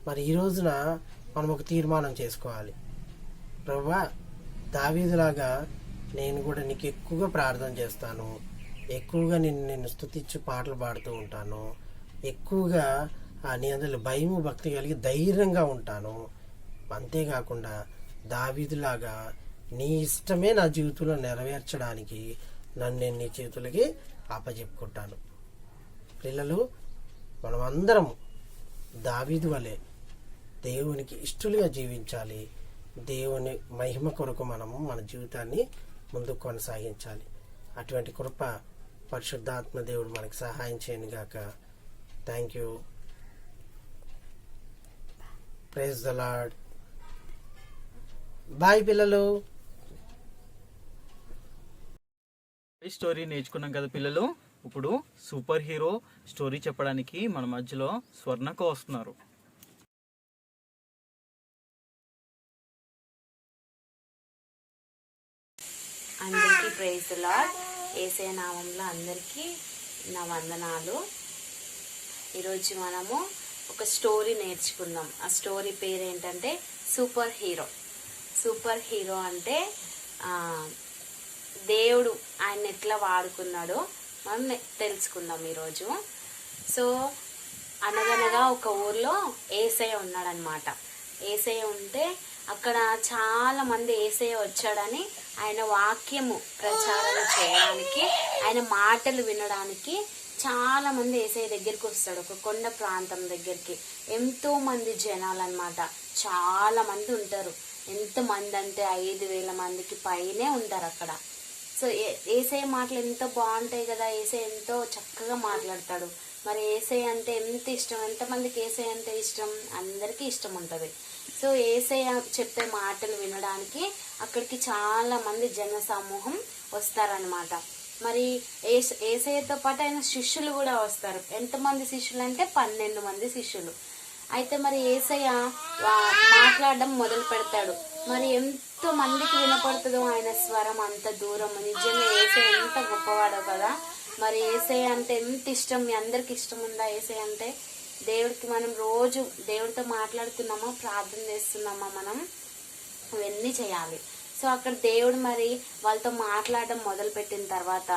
మరి ఈ రోజున మనం ఒక తీర్మానం చేసుకోవాలి. ప్రభువా, దావీదులాగా నేను కూడా నీకు ఎక్కువగా ప్రార్థన చేస్తాను, ఎక్కువగా నేను స్తుతించి పాటలు పాడుతూ ఉంటాను, ఎక్కువగా నీ అందరిలో భయము భక్తి కలిగి ధైర్యంగా ఉంటాను. అంతేకాకుండా దావీదులాగా నీ ఇష్టమే నా జీవితంలో నెరవేర్చడానికి నన్ను నేను నీ చేతులకి అప్పచెప్పుకుంటాను. పిల్లలు, మనమందరం దావీదు వలె దేవునికి ఇష్టలుగా జీవించాలి. దేవుని మహిమ కొరకు మనము మన జీవితాన్ని ముందుకు కొనసాగించాలి. అటువంటి కృప పరిశుద్ధాత్మ దేవుడు మనకి సహాయం చేయను గాక. Thank you. Praise the Lord. Boy పిల్లలు. ఈ స్టోరీ నేర్చుకున్నాం కదా పిల్లలు. ఇప్పుడు సూపర్ హీరో స్టోరీ చెప్పడానికి మన మధ్యలో స్వర్ణక వస్తున్నారు. అందరికీ ప్రైజ్ ది లార్డ్. యేసయ్య నామంలో అందరికీ నా వందనాలు. ఈరోజు మనము ఒక స్టోరీ నేర్చుకుందాం. ఆ స్టోరీ పేరు ఏంటంటే సూపర్ హీరో. సూపర్ హీరో అంటే దేవుడు ఆయన ఎట్లా వాడుకున్నాడో మనం తెలుసుకుందాం ఈరోజు. సో అనగనగా ఒక ఊర్లో యేసయ్య ఉన్నాడనమాట. యేసయ్య ఉంటే అక్కడ చాలా మంది యేసయ్య వచ్చాడని ఆయన వాక్యము ప్రచారం చేయడానికి, ఆయన మాటలు వినడానికి చాలా మంది యేసయ్య దగ్గరికి వస్తాడు. ఒక కొండ ప్రాంతం దగ్గరికి ఎంతో మంది జనాలు అనమాట, చాలా మంది ఉంటారు. ఎంతమంది అంటే 5,000 మందికి పైనే ఉంటారు అక్కడ. సో యేసయ్య మాటలు ఎంతో బాగుంటాయి కదా, యేసయ్య ఎంతో చక్కగా మాట్లాడతాడు. మరి యేసయ్య అంటే ఎంత ఇష్టం, ఎంతమందికి యేసయ్య అంటే ఇష్టం? అందరికీ ఇష్టం ఉంటుంది. సో యేసయ్య చెప్పే మాటలు వినడానికి అక్కడికి చాలా మంది జన సమూహం వస్తారనమాట. మరి యేసయ్యతో పాటు ఆయన శిష్యులు కూడా వస్తారు. ఎంతమంది శిష్యులు అంటే 12 మంది శిష్యులు. అయితే మరి యేసయ్య మాట్లాడడం మొదలు పెడతాడు. మరి ఎంతో మందికి వినపడుతుందో ఆయన స్వరం అంత దూరం. నిజంగా యేసయ్య ఎంత గొప్పవాడో కదా. మరి యేసయ్య అంటే ఎంత ఇష్టం, మీ అందరికి ఇష్టం ఉందా యేసయ్య అంటే? దేవుడికి మనం రోజు దేవుడితో మాట్లాడుతున్నామా, ప్రార్థన చేస్తున్నామా, మనం ఇవన్నీ చేయాలి. సో అక్కడ దేవుడు మరి వాళ్ళతో మాట్లాడడం మొదలు పెట్టిన తర్వాత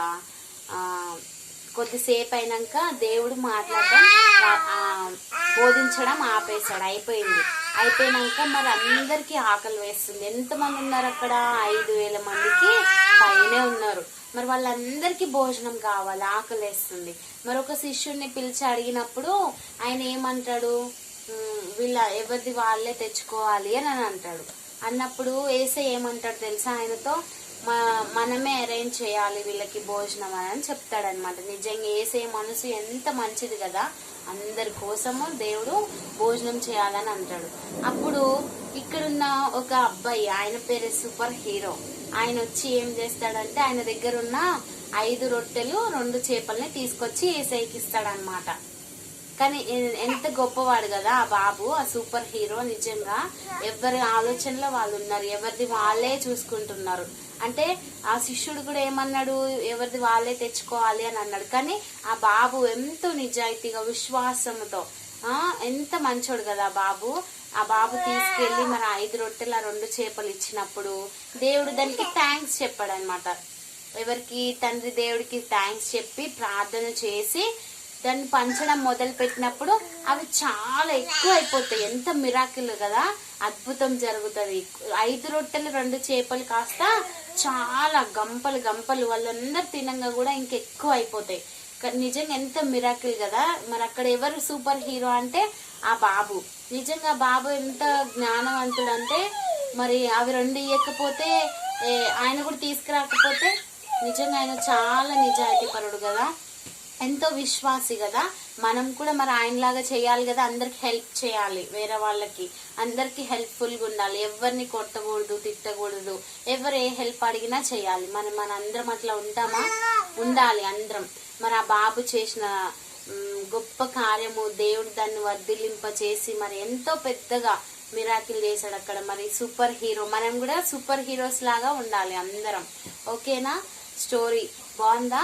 కొద్దిసేపు అయినాక దేవుడు మాట్లాడడం బోధించడం ఆపేశాడు. అయిపోయినాక మరి అందరికీ ఆకలి వేస్తుంది. ఎంతమంది ఉన్నారు అక్కడ? 5,000 మందికి పైనే ఉన్నారు. మరి వాళ్ళందరికీ భోజనం కావాలి, ఆకలి వేస్తుంది. మరి ఒక శిష్యుడిని పిలిచి అడిగినప్పుడు ఆయన ఏమంటాడు? ఎవరిది వాళ్ళే తెచ్చుకోవాలి అని అంటాడు. అన్నప్పుడు యేసయ్య ఏమంటాడు తెలుసా? ఆయనతో మనమే అరేంజ్ చేయాలి వీళ్ళకి భోజనం అని చెప్తాడనమాట. నిజంగా యేసయ్య మనసు ఎంత మంచిది కదా, అందరి కోసము దేవుడు భోజనం చేయాలని అంటాడు. అప్పుడు ఇక్కడున్న ఒక అబ్బాయి, ఆయన పేరు సూపర్ హీరో, ఆయన వచ్చి ఏం చేస్తాడంటే ఆయన దగ్గర ఉన్న 5 రొట్టెలు 2 చేపల్ని తీసుకొచ్చి యేసయ్యకి ఇస్తాడనమాట. కానీ ఎంత గొప్పవాడు కదా ఆ బాబు, ఆ సూపర్ హీరో. నిజంగా ఎవరి ఆలోచనలో వాళ్ళు ఉన్నారు, ఎవరిది వాళ్ళే చూసుకుంటున్నారు. అంటే ఆ శిష్యుడు కూడా ఏమన్నాడు? ఎవరిది వాళ్ళే తెచ్చుకోవాలి అని అన్నాడు. కానీ ఆ బాబు ఎంతో నిజాయితీగా విశ్వాసంతో ఎంత మంచోడు కదా బాబు. ఆ బాబు తీసుకెళ్లి మరి 5 రొట్టెల 2 చేపలు ఇచ్చినప్పుడు దేవుడు దానికి థ్యాంక్స్ చెప్పాడు అనమాట. ఎవరికి? తండ్రి దేవుడికి థ్యాంక్స్ చెప్పి ప్రార్థన చేసి దాన్ని పంచడం మొదలు పెట్టినప్పుడు అవి చాలా ఎక్కువ అయిపోతాయి. ఎంత మిరాకిల్ కదా, అద్భుతం జరుగుతుంది. 5 రొట్టెలు 2 చేపలు కాస్త చాలా గంపలు గంపలు వాళ్ళందరూ తినంగా కూడా ఇంకెక్కువ అయిపోతాయి. నిజంగా ఎంత మిరాకిల్ కదా. మరి అక్కడ ఎవరు సూపర్ హీరో అంటే ఆ బాబు. నిజంగా బాబు ఎంత జ్ఞానవంతుడు అంటే మరి అవి 2 ఇవ్వకపోతే ఆయన కూడా తీసుకురాకపోతే నిజంగా ఆయన చాలా నిజాయితీపరుడు కదా, ఎంతో విశ్వాసి కదా. మనం కూడా మరి ఆయనలాగా చేయాలి కదా, అందరికి హెల్ప్ చేయాలి, వేరే వాళ్ళకి అందరికి హెల్ప్ఫుల్గా ఉండాలి, ఎవరిని కొట్టకూడదు, తిట్టకూడదు, ఎవరు ఏ హెల్ప్ అడిగినా చేయాలి. మన అందరం అట్లా ఉంటామా? ఉండాలి అందరం. మరి ఆ బాబు చేసిన గొప్ప కార్యము దేవుడు దాన్ని వర్ధిల్లింప చేసి మరి ఎంతో పెద్దగా మిరాకిల్ చేశాడు అక్కడ. మరి సూపర్ హీరో, మనం కూడా సూపర్ హీరోస్ లాగా ఉండాలి అందరం. ఓకేనా? స్టోరీ బాగుందా?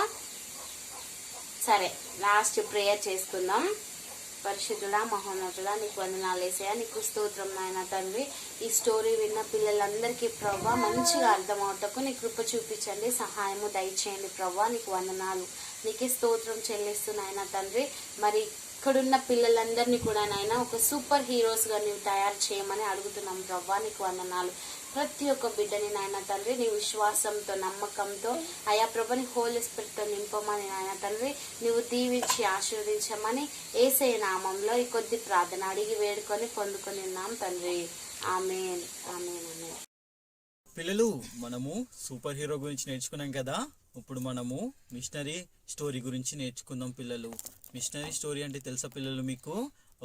సరే, లాస్ట్ ప్రేయర్ చేసుకుందాం. పరిశుద్ధుడా, మహోన్నతుడా, నీకు వందనాలు యేసయ్యా, నీకు స్తోత్రం నాయన తండ్రి. ఈ స్టోరీ విన్న పిల్లలందరికీ ప్రభా మంచిగా అర్థమవుటకు నీ కృప చూపించండి, సహాయము దయచేయండి ప్రభా. నీకు వందనాలు, నీకే స్తోత్రం చెల్లిస్తున్నాయన తండ్రి. మరి ఇక్కడున్న పిల్లలందరినీ కూడా నాయన ఒక సూపర్ హీరోస్గా నీవు తయారు చేయమని అడుగుతున్నాం ప్రభా. నీకు వందనాలు. ప్రతి ఒక్క బిడ్డని నాయన తండ్రి నీ విశ్వాసంతో నమ్మకంతో అయా ప్రభుని హోలీ స్పిరిట్తో నింపమని నాయన తండ్రి నీవు దీవించి ఆశీర్వదించమని యేసయ్య నామంలో ఈ కొద్ది ప్రార్థన అడిగి వేడుకొని పొందుకొని ఉన్నాం తండ్రి. ఆమేన్, ఆమేన్, ఆమేన్. పిల్లలు, మనము సూపర్ హీరో గురించి నేర్చుకున్నాం కదా. ఇప్పుడు మనము మిషనరీ స్టోరీ గురించి నేర్చుకుందాం పిల్లలు. మిషనరీ స్టోరీ అంటే తెలుసా పిల్లలు మీకు?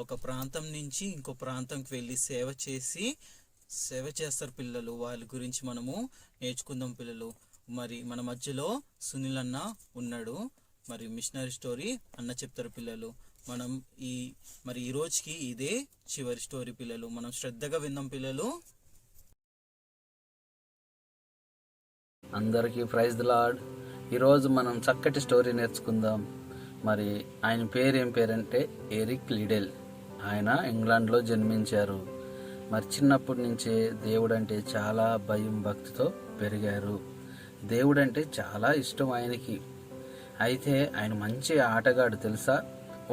ఒక ప్రాంతం నుంచి ఇంకో ప్రాంతంకి వెళ్ళి సేవ చేస్తారు పిల్లలు. వాళ్ళ గురించి మనము నేర్చుకుందాం పిల్లలు. మరి మన మధ్యలో సునీల్ అన్న ఉన్నాడు. మరి మిషనరీ స్టోరీ అన్న చెప్తారు పిల్లలు. మనం ఈ రోజుకి ఇదే చివరి స్టోరీ పిల్లలు. మనం శ్రద్ధగా విందాం పిల్లలు. అందరికీ ప్రైజ్ ది లార్డ్. ఈరోజు మనం చక్కటి స్టోరీ నేర్చుకుందాం. మరి ఆయన ఏం పేరంటే ఎరిక్ లిడెల్. ఆయన ఇంగ్లాండ్లో జన్మించారు. మరి చిన్నప్పటి నుంచే దేవుడు అంటే చాలా భయం భక్తితో పెరిగారు. దేవుడు అంటే చాలా ఇష్టం ఆయనకి. అయితే ఆయన మంచి ఆటగాడు తెలుసా.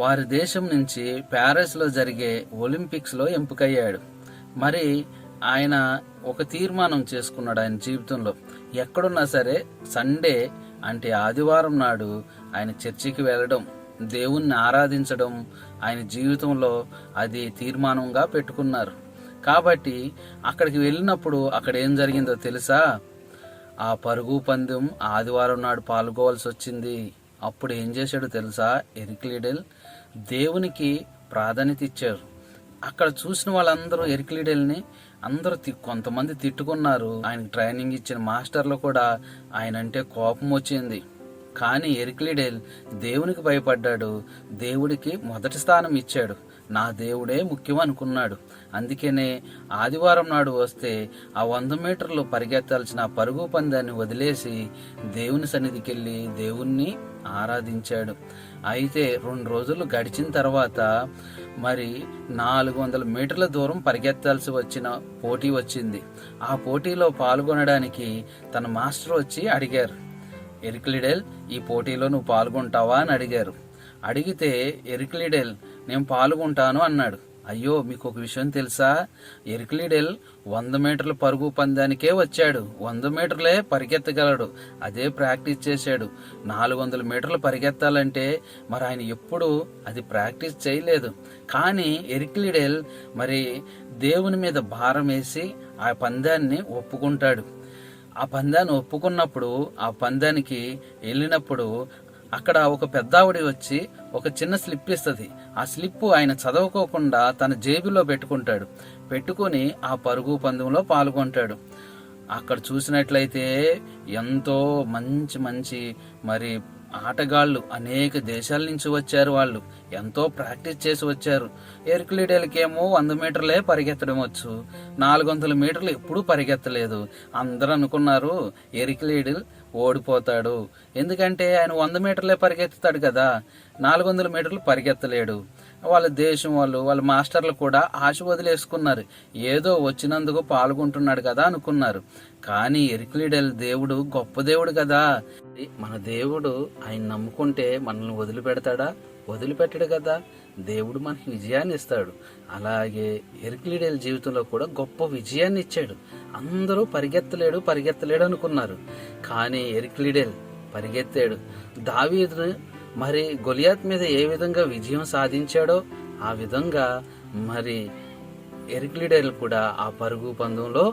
వారి దేశం నుంచి ప్యారిస్లో జరిగే ఒలింపిక్స్లో ఎంపికయ్యాడు. మరి ఆయన ఒక తీర్మానం చేసుకున్నాడు ఆయన జీవితంలో. ఎక్కడున్నా సరే సండే అంటే ఆదివారం నాడు ఆయన చర్చికి వెళ్ళడం, దేవుణ్ణి ఆరాధించడం ఆయన జీవితంలో అది తీర్మానంగా పెట్టుకున్నారు. కాబట్టి అక్కడికి వెళ్ళినప్పుడు అక్కడ ఏం జరిగిందో తెలుసా? ఆ పరుగు పందెం ఆదివారం నాడు పాల్గొవాల్సి వచ్చింది. అప్పుడు ఏం చేశాడో తెలుసా? ఎరిక్ లిడెల్ దేవునికి ప్రాధాన్యత ఇచ్చారు. అక్కడ చూసిన వాళ్ళందరూ ఎరిక్ లిడెల్ని అందరూ కొంతమంది తిట్టుకున్నారు. ఆయనకి ట్రైనింగ్ ఇచ్చిన మాస్టర్లు కూడా ఆయన అంటే కోపం వచ్చింది. కానీ ఎరిక్ లిడెల్ దేవునికి భయపడ్డాడు. దేవుడికి మొదటి స్థానం ఇచ్చాడు. నా దేవుడే ముఖ్యం అనుకున్నాడు. అందుకనే ఆదివారం నాడు వస్తే ఆ 100 మీటర్లు పరిగెత్తాల్సిన పరుగు పందాన్ని వదిలేసి దేవుని సన్నిధికి వెళ్ళి దేవుణ్ణి ఆరాధించాడు. అయితే 2 రోజులు గడిచిన తర్వాత మరి 400 మీటర్ల దూరం పరిగెత్తాల్సి వచ్చిన పోటీ వచ్చింది. ఆ పోటీలో పాల్గొనడానికి తన మాస్టర్ వచ్చి అడిగారు, ఎరిక్ లిడెల్ ఈ పోటీలో నువ్వు పాల్గొంటావా అని అడిగారు. అడిగితే ఎరిక్ లిడెల్ నేను పాల్గొంటాను అన్నాడు. అయ్యో, మీకు ఒక విషయం తెలుసా? ఎరిక్ లిడెల్ 100 మీటర్ల పరుగు పందానికే వచ్చాడు. 100 మీటర్లే పరిగెత్తగలడు. అదే ప్రాక్టీస్ చేశాడు. 400 మీటర్లు పరిగెత్తాలంటే మరి ఆయన ఎప్పుడు అది ప్రాక్టీస్ చేయలేదు. కానీ ఎరిక్ లిడెల్ మరి దేవుని మీద భారం వేసి ఆ పందాన్ని ఒప్పుకుంటాడు. ఆ పందాన్ని ఒప్పుకున్నప్పుడు ఆ పందానికి వెళ్ళినప్పుడు అక్కడ ఒక పెద్దావిడ వచ్చి ఒక చిన్న స్లిప్ ఇస్తుంది. ఆ స్లిప్ ఆయన చదవుకోకుండా తన జేబులో పెట్టుకొని ఆ పరుగు పందెంలో పాల్గొంటాడు. అక్కడ చూసినట్లయితే ఎంతో మంచి మరి ఆటగాళ్ళు అనేక దేశాల నుంచి వచ్చారు. వాళ్ళు ఎంతో ప్రాక్టీస్ చేసి వచ్చారు. ఎరిక్ లిడెల్కి ఏమో 100 మీటర్లే పరిగెత్తడం వచ్చు, 400 మీటర్లు ఎప్పుడూ పరిగెత్తలేదు. అందరూ అనుకున్నారు ఎరిక్ లిడెల్ ఓడిపోతాడు. ఎందుకంటే ఆయన 100 మీటర్లే పరిగెత్తుతాడు కదా, 400 మీటర్లు పరిగెత్తలేడు. వాళ్ళ దేశం వాళ్ళు వాళ్ళ మాస్టర్లు కూడా ఆశ వదిలేసుకున్నారు. ఏదో వచ్చినందుకు పాల్గొంటున్నాడు కదా అనుకున్నారు. కానీ ఎరిక్లిడెల్ దేవుడు గొప్ప దేవుడు కదా. మన దేవుడు ఆయన నమ్ముకుంటే మనల్ని వదిలిపెడతాడా? వదిలిపెట్టడు కదా. దేవుడు మనకి విజయాన్ని ఇస్తాడు. అలాగే ఎరిక్లిడెల్ జీవితంలో కూడా గొప్ప విజయాన్ని ఇచ్చాడు. అందరూ పరిగెత్తలేడు అనుకున్నారు. కానీ ఎరిక్లిడెల్ పరిగెత్తాడు. దావీదును మరి గొలియాత్ మీద ఏ విధంగా విజయం సాధించాడో ఆ విధంగా మరి ఎరిక్లిడెల్ కూడా ఆ పరుగు పందెంలో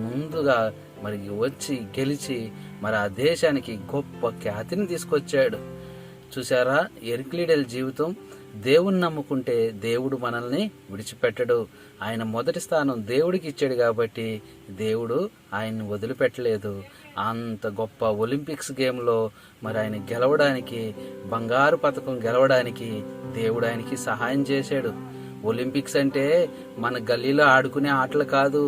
ముందుగా మరి వచ్చి గెలిచి మరి ఆ దేశానికి గొప్ప ఖ్యాతిని తీసుకొచ్చాడు. చూసారా, ఎరిక్లిడెల్ జీవితం. దేవుని నమ్ముకుంటే దేవుడు మనల్ని విడిచిపెట్టడు. ఆయన మొదటి స్థానం దేవుడికి ఇచ్చాడు కాబట్టి దేవుడు ఆయన్ని వదిలిపెట్టలేదు. అంత గొప్ప ఒలింపిక్స్ గేమ్లో మరి ఆయన గెలవడానికి, బంగారు పతకం గెలవడానికి దేవుడు ఆయనకి సహాయం చేశాడు. ఒలింపిక్స్ అంటే మన గల్లీలో ఆడుకునే ఆటలు కాదు.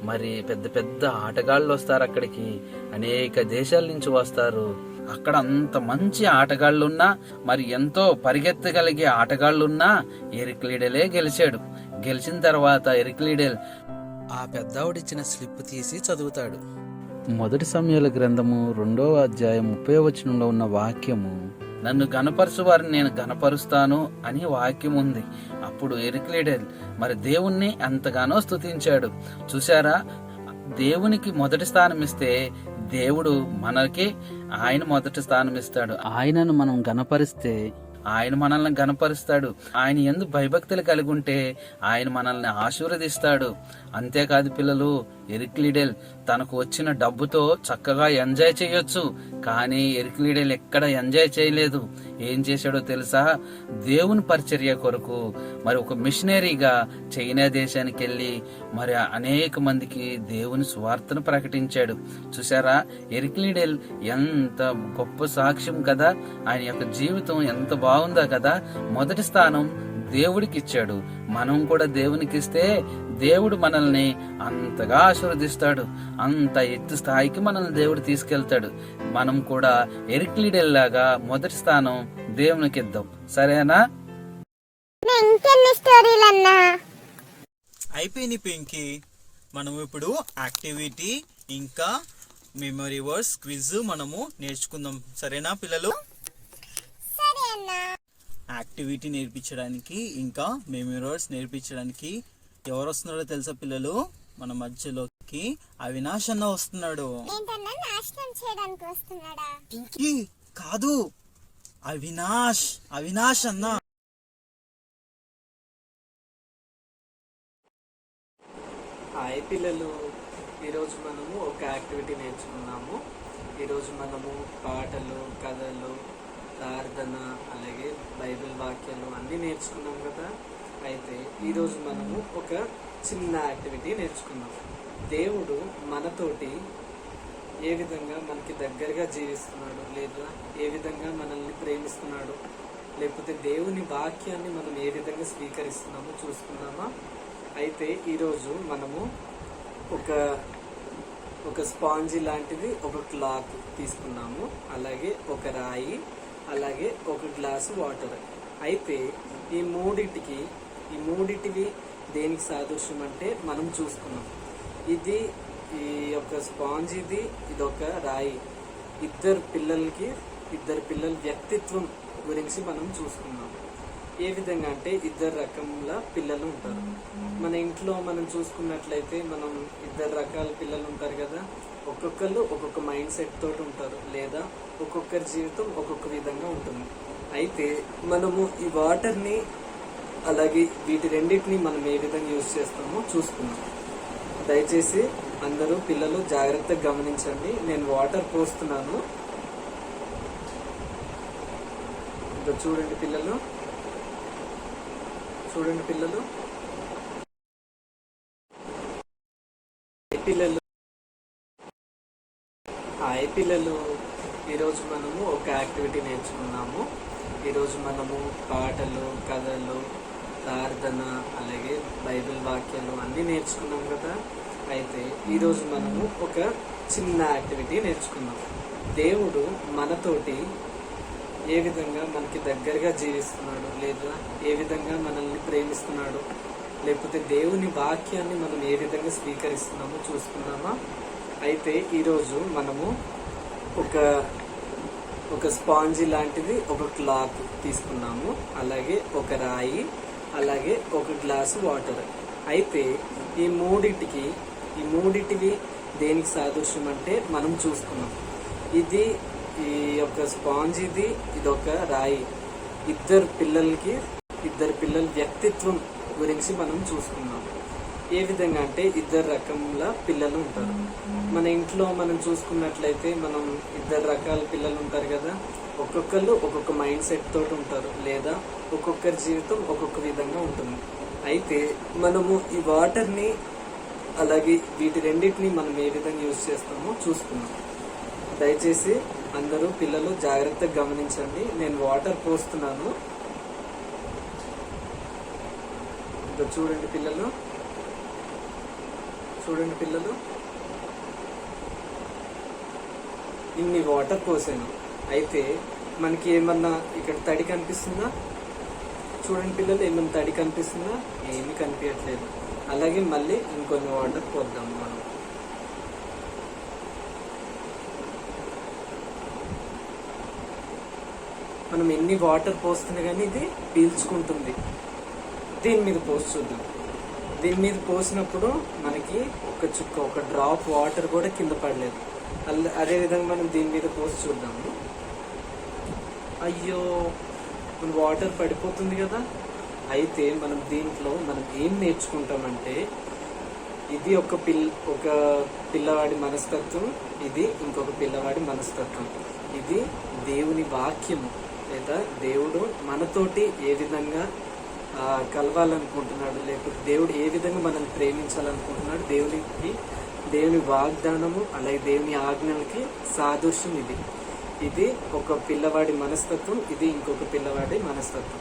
మరి పెద్ద పెద్ద ఆటగాళ్ళు వస్తారు అక్కడికి. అనేక దేశాల నుంచి వస్తారు. అక్కడ అంత మంచి ఆటగాళ్ళున్నా, మరి ఎంతో పరిగెత్తగలిగే ఆటగాళ్ళున్నా ఎరిక్లిడెలే గెలిచాడు. గెలిచిన తర్వాత ఎరిక్లిడెల్ ఆ పెద్దవాడిచ్చిన స్లిప్ తీసి చదువుతాడు. మొదటి సమయాల గ్రంథము 2వ అధ్యాయం 30వ వచనంలో ఉన్న వాక్యము, నన్ను గణపరచు వారిని నేను గణపరుస్తాను అని వాక్యం ఉంది. అప్పుడు ఎరిక్లిడెల్ మరి దేవుణ్ణి ఎంతగానో స్తుతించాడు. చూసారా, దేవునికి మొదటి స్థానం ఇస్తే దేవుడు మనకి ఆయన మొదటి స్థానం ఇస్తాడు. ఆయనను మనం గణపరిస్తే ఆయన మనల్ని గణపరుస్తాడు. ఆయన యందు భయభక్తులు కలిగి ఉంటే ఆయన మనల్ని ఆశీర్వదిస్తాడు. అంతేకాదు పిల్లలు, ఎరిక్లిడెల్ తనకు వచ్చిన డబ్బుతో చక్కగా ఎంజాయ్ చేయొచ్చు. కానీ ఎరిక్లిడెల్ ఎక్కడ ఎంజాయ్ చేయలేదు. ఏం చేశాడో తెలుసా? దేవుని పరిచర్య కొరకు మరి ఒక మిషనరీగా చైనా దేశానికి వెళ్ళి మరి అనేక మందికి దేవుని సువార్తను ప్రకటించాడు. చూసారా, ఎరిక్లిడెల్ ఎంత గొప్ప సాక్ష్యం కదా. ఆయన యొక్క జీవితం ఎంత బాగుందా కదా. మొదటి స్థానం దేవుడికి ఇచ్చాడు. మనం కూడా దేవునికి ఇస్తే దేవుడు మనల్ని అంతగా ఆశీర్వదిస్తాడు. అంత ఎత్తు స్థాయికి మనల్ని దేవుడు తీసుకెళ్తాడు. మనం కూడా ఎరిక్లిడెల్ లాగా మొదటి స్థానం దేవునికి ఇద్దాం. సరేనా? అయిపోయింది పింకీ. మనం ఇప్పుడు యాక్టివిటీ ఇంకా మెమరీ వర్డ్స్ క్విజ్ మనము నేర్చుకుందాం. సరేనా పిల్లలు? యాక్టివిటీ నేర్పించడానికి ఇంకా మెమరీ వర్డ్స్ నేర్పించడానికి ఎవరు వస్తున్నారో తెలుసా పిల్లలు? మన మధ్యలోకి అవినాష్ అన్న వస్తున్నాడు. కాదు, అవినాష్ అన్న. హాయ్ పిల్లలు, ఈరోజు మనము ఒక యాక్టివిటీ నేర్చుకున్నాము. ఈరోజు మనము పాటలు, కథలు, ప్రార్థన, అలాగే బైబిల్ వాక్యాలు అన్నీ నేర్చుకున్నాం కదా. అయితే ఈరోజు మనము ఒక చిన్న యాక్టివిటీ నేర్చుకున్నాం. దేవుడు మనతోటి ఏ విధంగా మనకి దగ్గరగా జీవిస్తున్నాడు, లేదా ఏ విధంగా మనల్ని ప్రేమిస్తున్నాడు, లేకపోతే దేవుని వాక్యాన్ని మనం ఏ విధంగా స్వీకరిస్తున్నామో చూసుకున్నామా. అయితే ఈరోజు మనము ఒక స్పాంజీ లాంటిది, ఒక క్లాత్ తీసుకున్నాము, అలాగే ఒక రాయి, అలాగే ఒక గ్లాసు వాటర్. అయితే ఈ మూడిటివి దేనికి సాదృశ్యం అంటే మనం చూసుకున్నాం. ఈ యొక్క స్పాంజ్ ఇది ఒక రాయి. ఇద్దరు పిల్లల వ్యక్తిత్వం గురించి మనం చూసుకున్నాం. ఏ విధంగా అంటే ఇద్దరు రకముల పిల్లలు ఉంటారు. మన ఇంట్లో మనం చూసుకున్నట్లయితే మనం ఇద్దరు రకాల పిల్లలు ఉంటారు కదా. ఒక్కొక్కరు ఒక్కొక్క మైండ్ సెట్ తోటి ఉంటారు, లేదా ఒక్కొక్కరి జీవితం ఒక్కొక్క విధంగా ఉంటుంది. అయితే మనము ఈ వాటర్ని అలాగే వీటి రెండింటిని మనం ఏ విధంగా యూజ్ చేస్తామో చూసుకున్నాం. దయచేసి అందరూ పిల్లలు జాగ్రత్తగా గమనించండి. నేను వాటర్ పోస్తున్నాను, ఇంకా చూడండి పిల్లలు. హాయ్ పిల్లలు, ఈరోజు మనము ఒక యాక్టివిటీ నేర్చుకున్నాము. ఈరోజు మనము పాటలు, కథలు, ప్రార్థన, అలాగే బైబిల్ వాక్యాలు అన్నీ నేర్చుకున్నాం కదా. అయితే ఈరోజు మనము ఒక చిన్న యాక్టివిటీ నేర్చుకున్నాం. దేవుడు మనతోటి ఏ విధంగా మనకి దగ్గరగా జీవిస్తున్నాడు, లేదా ఏ విధంగా మనల్ని ప్రేమిస్తున్నాడు, లేకపోతే దేవుని వాక్యాన్ని మనం ఏ విధంగా స్వీకరిస్తున్నామో చూసుకున్నామా. అయితే ఈరోజు మనము ఒక స్పాంజీ లాంటిది, ఒక క్లాత్ తీసుకున్నాము, అలాగే ఒక రాయి, అలాగే ఒక గ్లాసు వాటర్. అయితే ఈ మూడిటివి దేనికి సాదృశ్యం అంటే మనం చూసుకున్నాం. ఈ యొక్క స్పాంజ్ ఇది ఒక రాయి. ఇద్దరు పిల్లల వ్యక్తిత్వం గురించి మనం చూసుకున్నాం. ఏ విధంగా అంటే 2 రకముల పిల్లలు ఉంటారు. మన ఇంట్లో మనం చూసుకున్నట్లయితే మనం 2 రకాల పిల్లలు ఉంటారు కదా. ఒక్కొక్కళ్ళు ఒక్కొక్క మైండ్ సెట్ తోటి ఉంటారు, లేదా ఒక్కొక్కరి జీవితం ఒక్కొక్క విధంగా ఉంటుంది. అయితే మనము ఈ వాటర్ని అలాగే వీటి రెండింటిని మనం ఏ విధంగా యూజ్ చేస్తామో చూసుకున్నాం. దయచేసి అందరూ పిల్లలు జాగ్రత్తగా గమనించండి. నేను వాటర్ పోస్తున్నాను, ఇంకా చూడండి పిల్లలు, ఇన్ని వాటర్ పోసాను. అయితే మనకి ఏమన్నా ఇక్కడ తడి కనిపిస్తుందా? చూడండి పిల్లలు, ఏమన్నా తడి కనిపిస్తుందా? ఏమీ కనిపించట్లేదు. అలాగే మళ్ళీ ఇంకొన్ని వాటర్ పోద్దాము. మనం ఎన్ని వాటర్ పోస్తున్నా కానీ ఇది పీల్చుకుంటుంది. దీని మీద పోసి చూద్దాం. దీని మీద పోసినప్పుడు మనకి ఒక డ్రాప్ వాటర్ కూడా కింద పడలేదు. అదే విధంగా మనం దీని మీద పోసి చూద్దాము. అయ్యో, మన వాటర్ పడిపోతుంది కదా. అయితే మనం దీంట్లో ఏం నేర్చుకుంటామంటే, ఇది ఒక పిల్లవాడి మనస్తత్వం, ఇది ఇంకొక పిల్లవాడి మనస్తత్వం. ఇది దేవుని వాక్యము, లేదా దేవుడు మనతోటి ఏ విధంగా కలవాలనుకుంటున్నాడు, లేకపోతే దేవుడు ఏ విధంగా మనల్ని ప్రేమించాలనుకుంటున్నాడు, దేవుని వాగ్దానము అలాగే దేవుని ఆజ్ఞలకి సాదృశ్యం ఇది ఒక పిల్లవాడి మనస్తత్వం, ఇది ఇంకొక పిల్లవాడి మనస్తత్వం.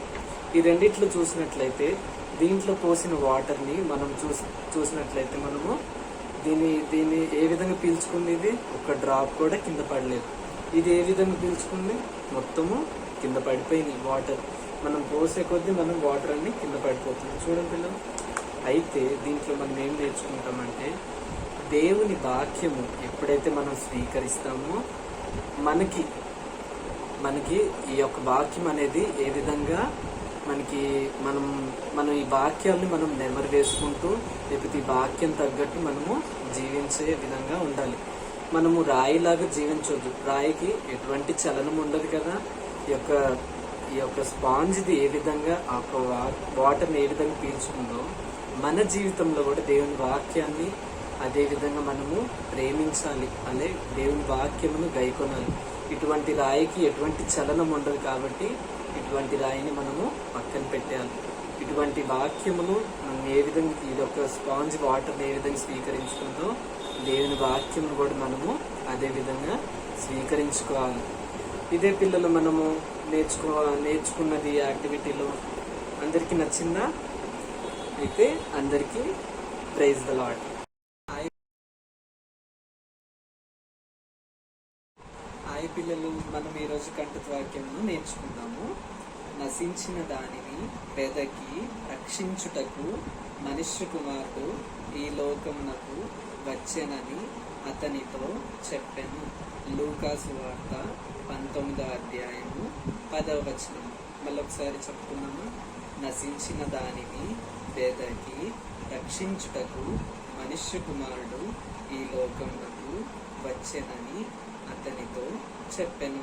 ఈ రెండిట్లో చూసినట్లయితే దీంట్లో పోసిన వాటర్ని మనం చూసినట్లయితే మనము దీన్ని ఏ విధంగా పీల్చుకుంది? ఇది ఒక డ్రాప్ కూడా కింద పడలేదు. ఇది ఏ విధంగా పీల్చుకుంది? మొత్తము కింద పడిపోయింది వాటర్. మనం పోసే కొద్దీ మనం వాటర్ అన్ని కింద పడిపోతుంది. చూడండి పిల్లలు. అయితే దీంట్లో మనం ఏం నేర్చుకుంటామంటే, దేవుని వాక్యము ఎప్పుడైతే మనం స్వీకరిస్తామో మనకి ఈ యొక్క వాక్యం అనేది ఏ విధంగా మనం ఈ వాక్యాన్ని మనం నెమరు వేసుకుంటూ, లేకపోతే ఈ వాక్యం తగ్గట్టు మనము జీవించే విధంగా ఉండాలి. మనము రాయిలాగా జీవించవద్దు. రాయికి ఎటువంటి చలనం ఉండదు కదా. ఈ యొక్క స్పాంజ్ది ఏ విధంగా ఆ వాటర్ని ఏ విధంగా పీల్చుకుందో, మన జీవితంలో కూడా దేవుని వాక్యాన్ని అదే విధంగా మనము ప్రేమించాలి, అనే దేవుని వాక్యమును గైకొనాలి. ఇటువంటి రాయికి ఎటువంటి చలనం ఉండదు కాబట్టి ఇటువంటి రాయిని మనము పక్కన పెట్టాలి. ఇటువంటి వాక్యమును మనం ఏ విధంగా, ఇదొక స్పాంజ్ వాటర్ని ఏ విధంగా స్వీకరించుకుందో, దేవుని వాక్యమును కూడా మనము అదే విధంగా స్వీకరించుకోవాలి. ఇదే పిల్లలు మనము నేర్చుకున్నది యాక్టివిటీలో అందరికీ నచ్చిందా? అయితే అందరికీ ప్రైజ్ ద లార్డ్. హాయ్ పిల్లలు, మనం ఈరోజు కంఠత వాక్యమును నేర్చుకుందాము. నశించిన దానిని వెదకి రక్షించుటకు మనుష్య కుమారుడు ఈ లోకమునకు వచ్చెనని అతనితో చెప్పెను. లూకాసు వార్త 19వ అధ్యాయము 10వ వచనం. మళ్ళొకసారి చెప్పుకున్నాము. నశించిన దానిని వెదకి రక్షించుటకు మనుష్య కుమారుడు ఈ లోకమునకు వచ్చెనని అతనితో చెప్పెను.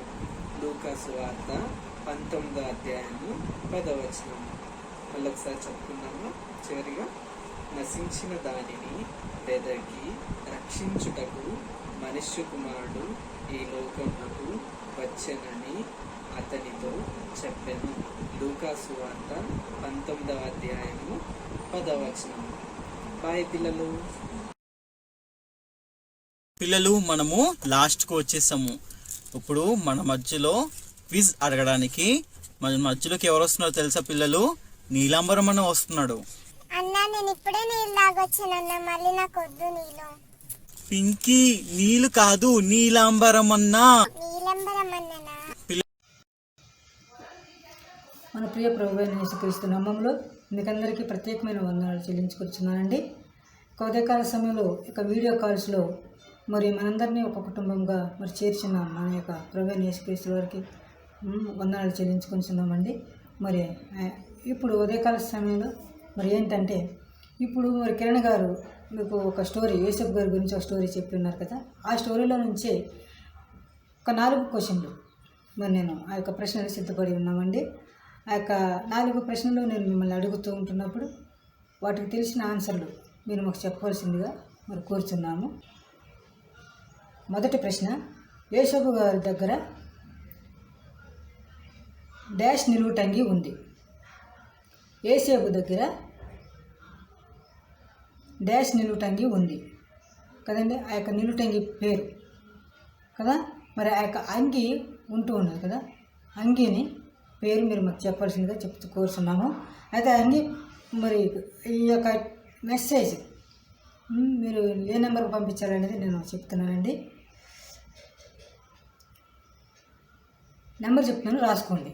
లూకాసు వార్త 19వ అధ్యాయము 10వ వచనం. మళ్ళొకసారి చెప్పుకున్నాము చివరిగా. నశించిన దానిని వెదకి రక్షించుటకు మనుష్య కుమారుడు ఈ లోకమునకు వచ్చెనని అతనితో చెప్పెను. లూకాసు వార్త 19వ అధ్యాయము 10వ వచనం. బాయ్ పిల్లలు, మనము లాస్ట్కు వచ్చేసాము. ఇప్పుడు మన మధ్యలో క్విజ్ అడగడానికి మన మధ్యలోకి ఎవరు వస్తున్నారో తెలుసా పిల్లలు? నీలాంబరం అన్న వస్తున్నాడు. అన్నా, నేను ఇప్పుడే నీళ్ళు తాగొచ్చానన్నా, మళ్ళీ నాకు వద్దు నీళ్ళు. పింకీ, నీళ్ళు కాదు, నీలాంబరం అన్నా. నీలంబరం అన్ననా? మన ప్రియ ప్రభు అయిన యేసుక్రీస్తు నామములో మీకందరికీ ప్రత్యేకమైన వందనాలు చెల్లించుకొచ్చున్నానండి. ఉదయకాల సమయంలో ఇక వీడియో కాల్స్లో మరి మనందరినీ ఒక కుటుంబంగా మరి చేర్చిన మన యొక్క ప్రభు అయిన యేసుక్రీస్తు వారికి వందనాలు చెల్లించుకొచ్చున్నామండి. మరి ఇప్పుడు ఉదయకాల సమయంలో మరి ఏంటంటే, ఇప్పుడు మరి కిరణ్ గారు మీకు ఒక స్టోరీ, యేసప్ గారి గురించి ఒక స్టోరీ చెప్పిన్నారు కదా. ఆ స్టోరీలో నుంచే ఒక 4 క్వశ్చన్లు మరి నేను ఆ యొక్క ప్రశ్నలు సిద్ధపడి ఉన్నామండి. ఆ యొక్క 4 ప్రశ్నలు నేను మిమ్మల్ని అడుగుతూ ఉంటున్నప్పుడు వాటికి తెలిసిన ఆన్సర్లు మీరు మాకు చెప్పవలసిందిగా మరి కోరుచున్నాము. మొదటి ప్రశ్న, యేసపు గారి దగ్గర డాష్ నిలువుటంగి ఉంది. యేసేపు దగ్గర డాష్ నిలువుటంగి ఉంది కదండి. ఆ యొక్క నిలువుటంగి పేరు కదా. మరి ఆ యొక్క అంగి ఉంటూ ఉన్నది కదా, అంగిని పేరు మీరు మాకు చెప్పాల్సిందిగా చెప్తూ కోరుతున్నాము. అయితే అంగి మరి ఈ యొక్క మెసేజ్ మీరు ఏ నెంబర్కి పంపించాలనేది నేను చెప్తున్నానండి. నెంబర్ చెప్తున్నాను, రాసుకోండి.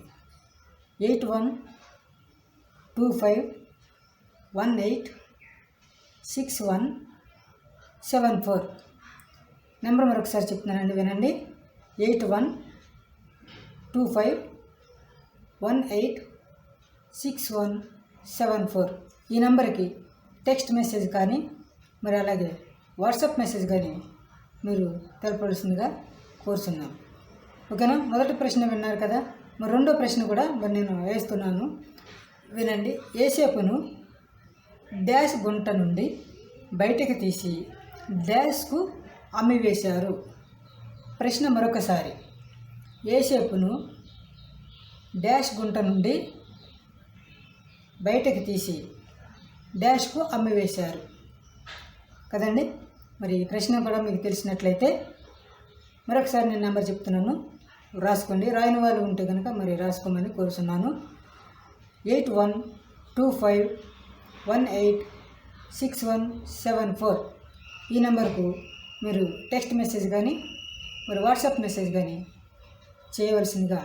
8125186174. నెంబర్ మరొకసారి చెప్తున్నానండి, వినండి. 8125186174. ఈ నెంబర్కి టెక్స్ట్ మెసేజ్ కానీ మరి అలాగే వాట్సాప్ మెసేజ్ కానీ మీరు తెలపవలసిందిగా కోరుతున్నాం. ఓకేనా. మొదటి ప్రశ్న విన్నారు కదా. మరి రెండో ప్రశ్న కూడా మరి నేను వేస్తున్నాను, వినండి. యేసేపును డాష్ గుంట నుండి బయటకు తీసి డాష్కు అమ్మివేశారు. ప్రశ్న మరొకసారి, యేసేపును డాష్ గుంట నుండి బయటకు తీసి డాష్కు అమ్మివేశారు కదండి. మరి ఈ ప్రశ్న కూడా మీకు తెలిసినట్లయితే మరొకసారి నేను నెంబర్ చెప్తున్నాను, రాసుకోండి. రాయని వాళ్ళు ఉంటే కనుక మరి రాసుకోమని కోరుతున్నాను. 8125186174. ఈ నెంబర్కు మీరు టెక్స్ట్ మెసేజ్ కానీ మరి వాట్సాప్ మెసేజ్ కానీ చేయవలసిందిగా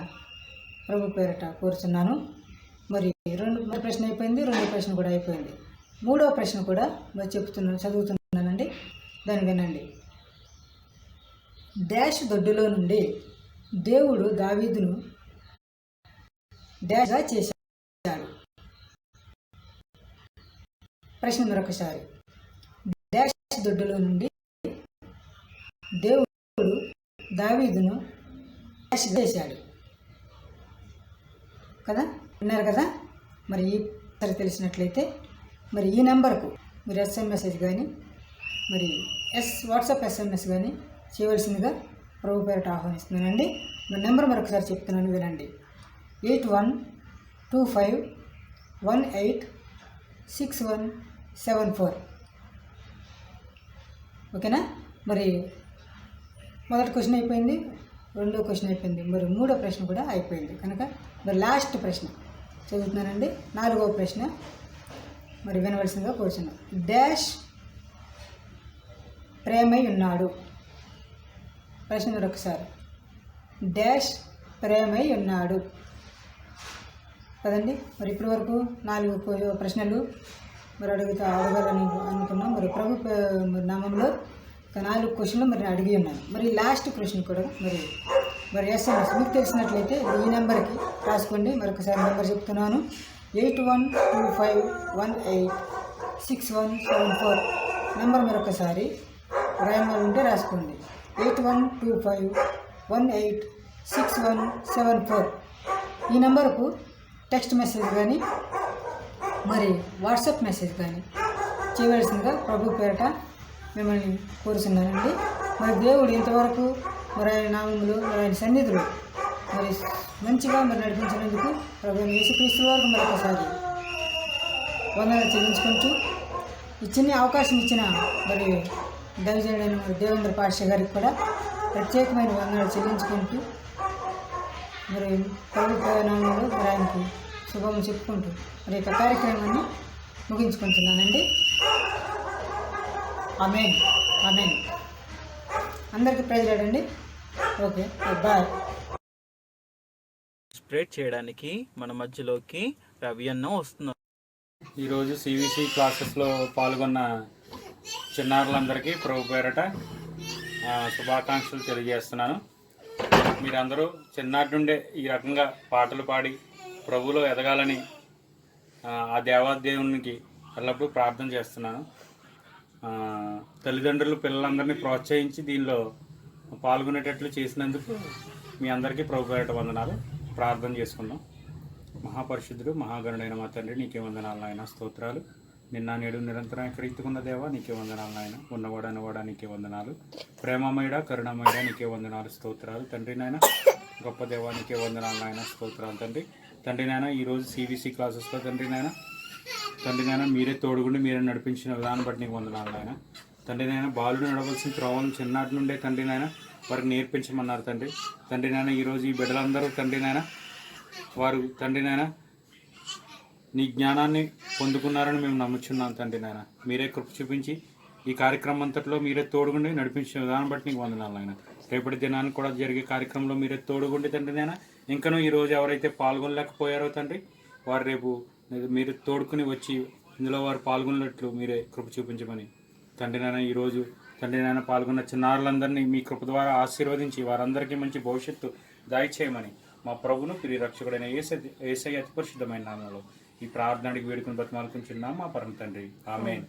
ప్రభు పేరట కోరుతున్నాను. మరి మొదటి ప్రశ్న అయిపోయింది, రెండో ప్రశ్న కూడా అయిపోయింది. మూడో ప్రశ్న కూడా మరి చదువుతున్నానండి, దాన్ని వినండి. డాష్ దొడ్డులో నుండి దేవుడు దావీదును డాష్గా చేశాడు. ప్రశ్న మరొకసారి, డాష్ దొడ్డులో నుండి దేవుడు దావీదును డాష్ చేశాడు కదా. విన్నారు కదా. మరి ఈ సరి తెలిసినట్లయితే మరి ఈ నెంబర్కు మీరు SMS కానీ మరి వాట్సాప్ SMS కానీ చేయవలసిందిగా ప్రభు పేరట ఆహ్వానిస్తున్నానండి. మరి నెంబర్ మరొకసారి చెప్తున్నాను, వినండి. 8125186174. ఓకేనా. మరి మొదటి క్వశ్చన్ అయిపోయింది, రెండో క్వశ్చన్ అయిపోయింది, మరి మూడో ప్రశ్న కూడా అయిపోయింది కనుక మరి లాస్ట్ ప్రశ్న చదువుతున్నానండి. 4వ ప్రశ్న మరి వినవలసిందిగా కోరుచున్నాను. డాష్ ప్రేమై ఉన్నాడు. ప్రశ్న మరొకసారి, డాష్ ప్రేమై ఉన్నాడు కదండి. మరి ఇప్పటి వరకు 4 ప్రశ్నలు మరి అడగాలని అనుకున్నాం. మరి ప్రభు నామంలో 4 క్వశ్చన్లు మరి అడిగి ఉన్నాను. మరి లాస్ట్ క్వశ్చన్ కూడా మరి SMS మీకు తెలిసినట్లయితే ఈ నెంబర్కి రాసుకోండి. మరొకసారి నెంబర్ చెప్తున్నాను, 8125186174. నెంబర్ మరొకసారి రాయని వాళ్ళు ఉంటే రాసుకోండి, 8125186174. ఈ నెంబర్కు టెక్స్ట్ మెసేజ్ కానీ మరి వాట్సాప్ మెసేజ్ కానీ చేయవలసిందిగా ప్రభు పేరట మిమ్మల్ని కోరుతున్నానండి. మరి దేవుడు ఇంతవరకు మరి ఆయన నామములు మరి ఆయన సన్నిధులు మరి మంచిగా మరి నడిపించినందుకు ప్రభు యేసుక్రీస్తు వారికి మరొకసారి వందనాలు చెల్లించుకుంటూ ఈ చిన్న అవకాశం ఇచ్చిన మరి దైవజనుడైన మరి దేవేంద్ర పాషా గారికి కూడా ప్రత్యేకమైన వందనాలు చెల్లించుకుంటూ మరి ప్రభు నామంలో మరి ఆయనకి శుభము చెప్పుకుంటూ మరి యొక్క కార్యక్రమాన్ని ముగించుకుంటున్నానండి. ఆమేన్, ఆమేన్. అందరికీ ప్రైజ్ రాడండి. Okay, bye. మోటివేట్ చేయడానికి మన మధ్యలోకి రవి అన్న వస్తున్నారు. ఈరోజు సివిసి క్లాసెస్లో పాల్గొన్న చిన్నారులందరికీ ప్రభు పేరట శుభాకాంక్షలు తెలియజేస్తున్నాను. మీరందరూ చిన్నాటి నుండే ఈ రకంగా పాటలు పాడి ప్రభువులో ఎదగాలని ఆ దేవాదేవునికి ఎల్లప్పుడూ ప్రార్థన చేస్తున్నాను. తల్లిదండ్రులు పిల్లలందరినీ ప్రోత్సహించి దీనిలో పాల్గొనేటట్లు చేసినందుకు మీ అందరికీ ప్రభు పేరట వందనాలు. ప్రార్థన చేసుకుందాం. మహాపరిశుద్ధుడు మహాగణుడైన మా తండ్రి, నీకే వందనాలు నాయన. స్తోత్రాలు. నిన్న నేడు నిరంతరం ఎక్కడెత్తుకున్న దేవా నీకే వందనాలు నాయన. ఉన్నవాడు అనేవాడా నీకే వందనాలు. ప్రేమమయుడ కరుణమయుడ నీకే వందనాలు. స్తోత్రాలు తండ్రి నాయన. గొప్ప దేవా నీకే వందనాలు నాయన. స్తోత్రాలు తండ్రి. తండ్రి నాయన ఈరోజు సివిసి క్లాసెస్లో తండ్రి నాయన మీరే తోడుగుండి మీరే నడిపించిన విధానం బట్టి నీకు వందనాలు నాయన. తండ్రి నాయన బాలుడు నడవలసిన త్రోవలను చిన్నటి నుండే తండ్రి నాయన వారికి నేర్పించమన్నారు తండ్రి నాయన. ఈరోజు ఈ బిడ్డలందరూ తండ్రి నాయన వారు తండ్రి నాయన నీ జ్ఞానాన్ని పొందుకున్నారని మేము నమ్ముచున్నాం తండ్రి నాయన. మీరే కృప చూపించి ఈ కార్యక్రమం అంతట్లో మీరే తోడుగుండి నడిపించిన విధానం బట్టి నీకు వందనాలు నాయన. రేపటి దినానికి కూడా జరిగే కార్యక్రమంలో మీరే తోడుగుండి తండ్రి నాయన. ఇంకనూ ఈరోజు ఎవరైతే పాల్గొనలేకపోయారో తండ్రి వారు రేపు మీరు తోడుకుని వచ్చి ఇందులో వారు పాల్గొన్నట్లు మీరే కృప చూపించమని తండ్రి నాయన. ఈరోజు తండ్రి నాయన పాల్గొన్న చిన్నారులందరినీ మీ కృప ద్వారా ఆశీర్వదించి వారందరికీ మంచి భవిష్యత్తు దయచేయమని మా ప్రభును ప్రియ రక్షకుడైన యేసయ్య అతి పరిశుద్ధమైన నామంలో ఈ ప్రార్థనకి వేడుకుని బతిమాలుకుంటున్నాం మా పరమ తండ్రి. ఆమేన్.